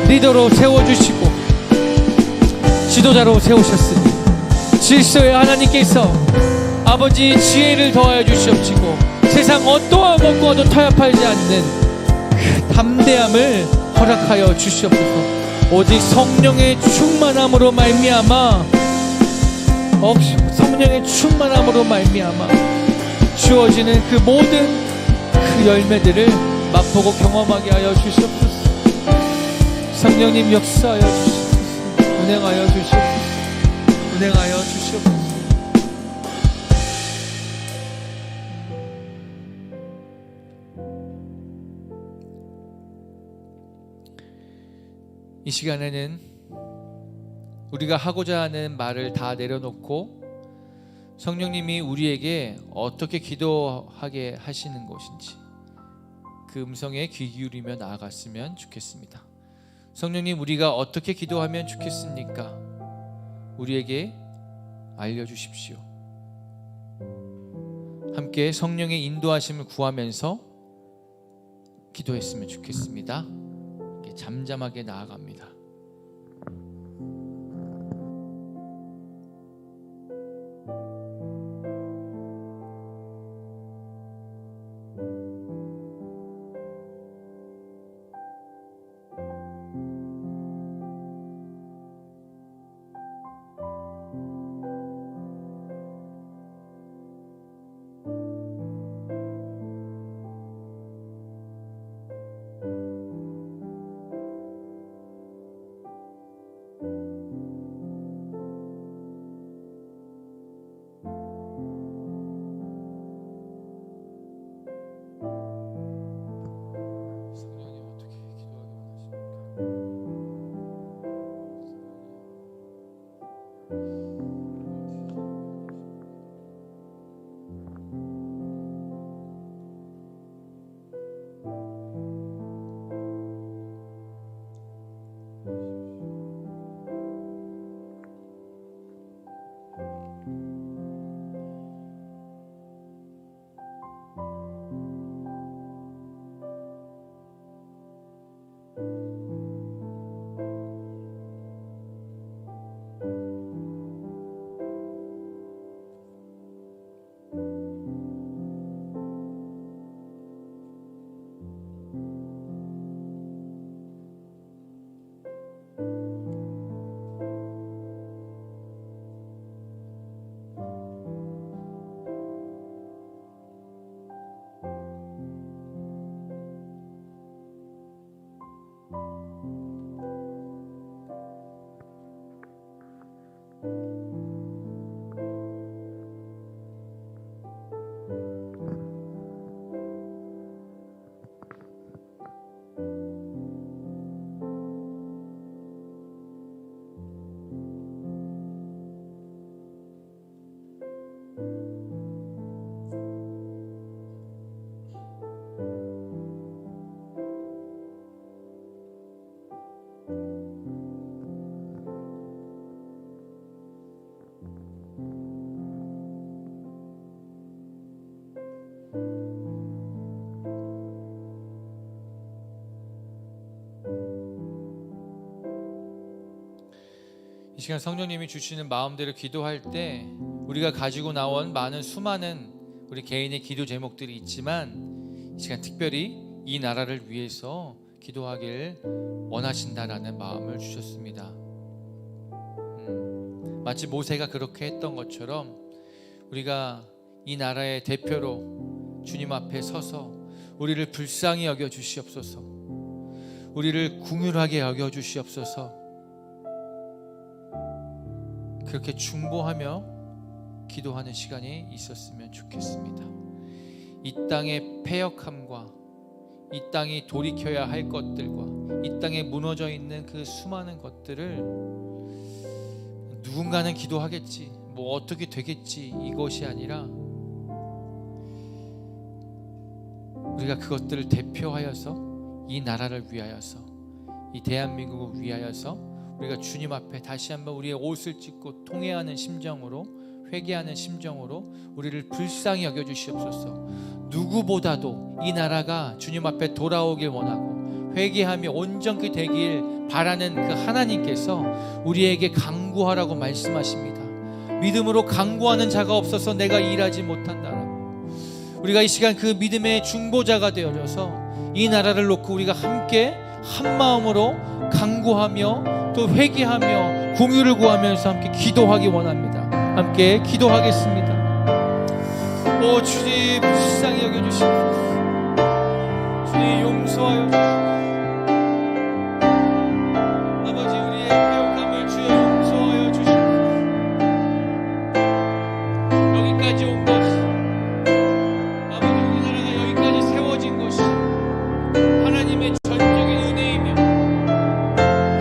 리더로 세워주시고 지도자로 세우셨으니 질서의 하나님께서 아버지 지혜를 더하여 주시옵시고 세상 어떠한 것과도 타협하지 않는 그 담대함을 허락하여 주시옵소서. 오직 성령의 충만함으로 말미암아 성령의 충만함으로 말미암아 주어지는 그 모든 그 열매들을 맛보고 경험하게 하여 주시옵소서. 성령님 역사하여 주시옵소서. 운행하여 주시옵소서. 운행하여 주시옵소서. 이 시간에는 우리가 하고자 하는 말을 다 내려놓고 성령님이 우리에게 어떻게 기도하게 하시는 것인지 그 음성에 귀 기울이며 나아갔으면 좋겠습니다. 성령님 우리가 어떻게 기도하면 좋겠습니까? 우리에게 알려주십시오. 함께 성령의 인도하심을 구하면서 기도했으면 좋겠습니다. 잠잠하게 나아갑니다. 이 시간 성령님이 주시는 마음대로 기도할 때 우리가 가지고 나온 수많은 우리 개인의 기도 제목들이 있지만 이 시간 특별히 이 나라를 위해서 기도하길 원하신다라는 마음을 주셨습니다. 마치 모세가 그렇게 했던 것처럼 우리가 이 나라의 대표로 주님 앞에 서서 우리를 불쌍히 여겨 주시옵소서, 우리를 긍휼하게 여겨 주시옵소서, 그렇게 중보하며 기도하는 시간이 있었으면 좋겠습니다. 이 땅의 패역함과 이 땅이 돌이켜야 할 것들과 이 땅에 무너져 있는 그 수많은 것들을 누군가는 기도하겠지, 뭐 어떻게 되겠지, 이것이 아니라 우리가 그것들을 대표하여서 이 나라를 위하여서, 이 대한민국을 위하여서 우리가 주님 앞에 다시 한번 우리의 옷을 찢고 통회하는 심정으로, 회개하는 심정으로 우리를 불쌍히 여겨주시옵소서. 누구보다도 이 나라가 주님 앞에 돌아오길 원하고 회개하며 온전히 되길 바라는 그 하나님께서 우리에게 간구하라고 말씀하십니다. 믿음으로 간구하는 자가 없어서 내가 일하지 못한다라고. 우리가 이 시간 그 믿음의 중보자가 되어져서 이 나라를 놓고 우리가 함께 한 마음으로 간구하며 또 회개하며 긍휼을 구하면서 함께 기도하기 원합니다. 함께 기도하겠습니다. 오 주님, 불쌍히 여겨주시옵소서. 주님, 용서하여 주시옵소서. 아버지, 우리의 패역함을 주여 용서하여 주시옵소서. 여기까지 온 것이, 아버지, 우리나라가 여기까지 세워진 것이 하나님의 전적인 은혜이며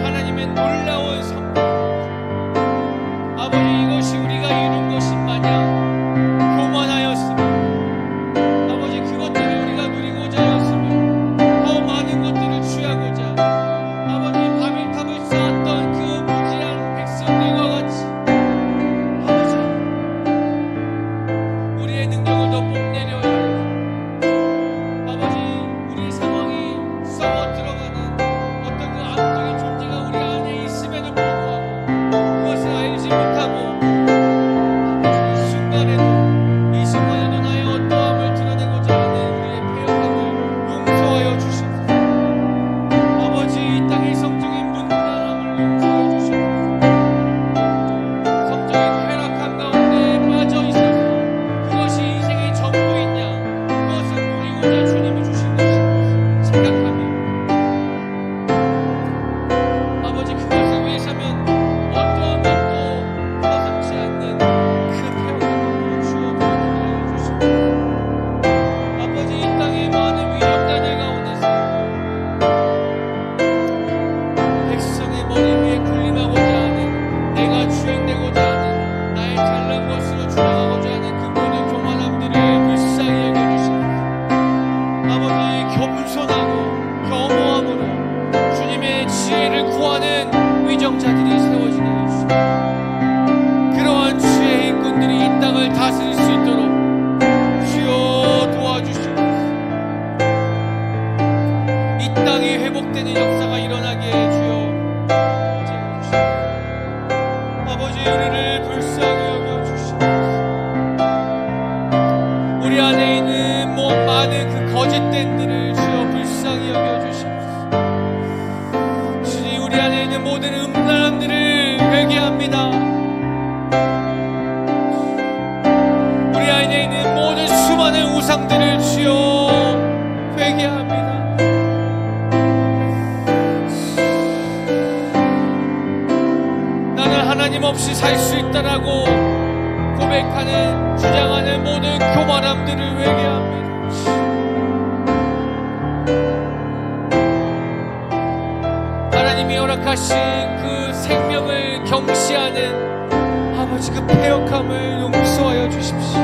하나님의 놀라운 선물, 아버지, 이것이 우리가 이룬 것인 마냥 교만하였으며 아버지, 그것들을 우리가 누리고자 하였으며 더 많은 것들을 취하고자 아버지, 바벨탑을 쌓았던 그 무지한 백성들과 같이 아버지, 우리의 능력을 더 뽐내려 아버지, 우리 상황이 썩어 들어가는 어떤 그 악독의 존재가 우리 안에 있음에도 불구하고 그것을 알지 못하고 이 순간에도 나의 어떠함을 드러내고자 하는 우리의 패역함을 용서하여 주시옵소서. 아버지, 이 땅의 성적인 문란함을 용서하여 주시옵소서. 성적인 쾌락함 가운데 빠져 있어서 그것이 인생의 전부이냐, 그것을 누리고자 주님이 주신 것인 것을 생각하며 아버지, 그것을 위해서면 어떠한 것도 허상치 않는 그 패역함을 주어 보여주여 주시옵소서. 아버지, 이 땅의 많은 위력자들 가운데서 백성의 머리 위에 군림하고자 하는, 내가 주인되고자 하는, 나의 잘난 것으로 주장하고자 하는 그 모든 교만함들을 불쌍히 여겨주시옵소서. 아버지, 겸손하고 겸허함으로 주님의 지혜를 구하는 위정자들이 세워지게 해주시옵소서. 그러한 주의 일꾼들이 이 땅을 다스릴 수 있도록 주여 도와주시옵소서. 이 땅이 회복되는 역사가 일어나게 주여 인도하여 주시옵소서. 아버지, 우리를 불쌍히 여겨주시옵소서. 우리 안에 있는 많은 그 거짓된들을 주여 불쌍히 여겨주시옵소서. 주님, 우리 안에 있는 모든 음란함들을 회개합니다. 우리 안에 있는 모든 수많은 우상들을 주여 회개합니다. 나는 하나님 없이 살 수 있다라고 고백하는, 주장하는 모든 교만함들을 회개합니다. 하나님이 허락하신 그 생명을 경시하는 아버지, 그 패역함을 용서하여 주십시오.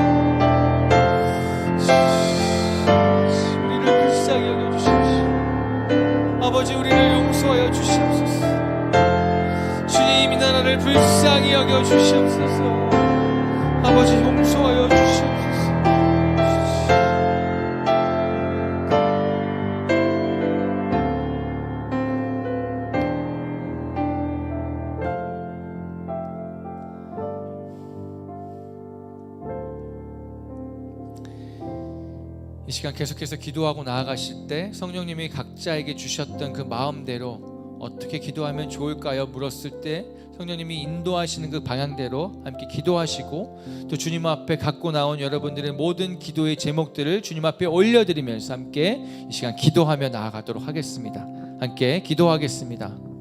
우리를 불쌍히 여겨주십시오. 아버지, 우리를 용서하여 주시옵소서. 주님, 이 나라를 불쌍히 여겨주시옵소서. 아버지, 용서하여 주시옵소서. 이 시간 계속해서 기도하고 나아가실 때 성령님이 각자에게 주셨던 그 마음대로 어떻게 기도하면 좋을까요? 물었을 때 성령님이 인도하시는 그 방향대로 함께 기도하시고, 또 주님 앞에 갖고 나온 여러분들의 모든 기도의 제목들을 주님 앞에 올려드리면서 함께 이 시간 기도하며 나아가도록 하겠습니다. 함께 기도하겠습니다.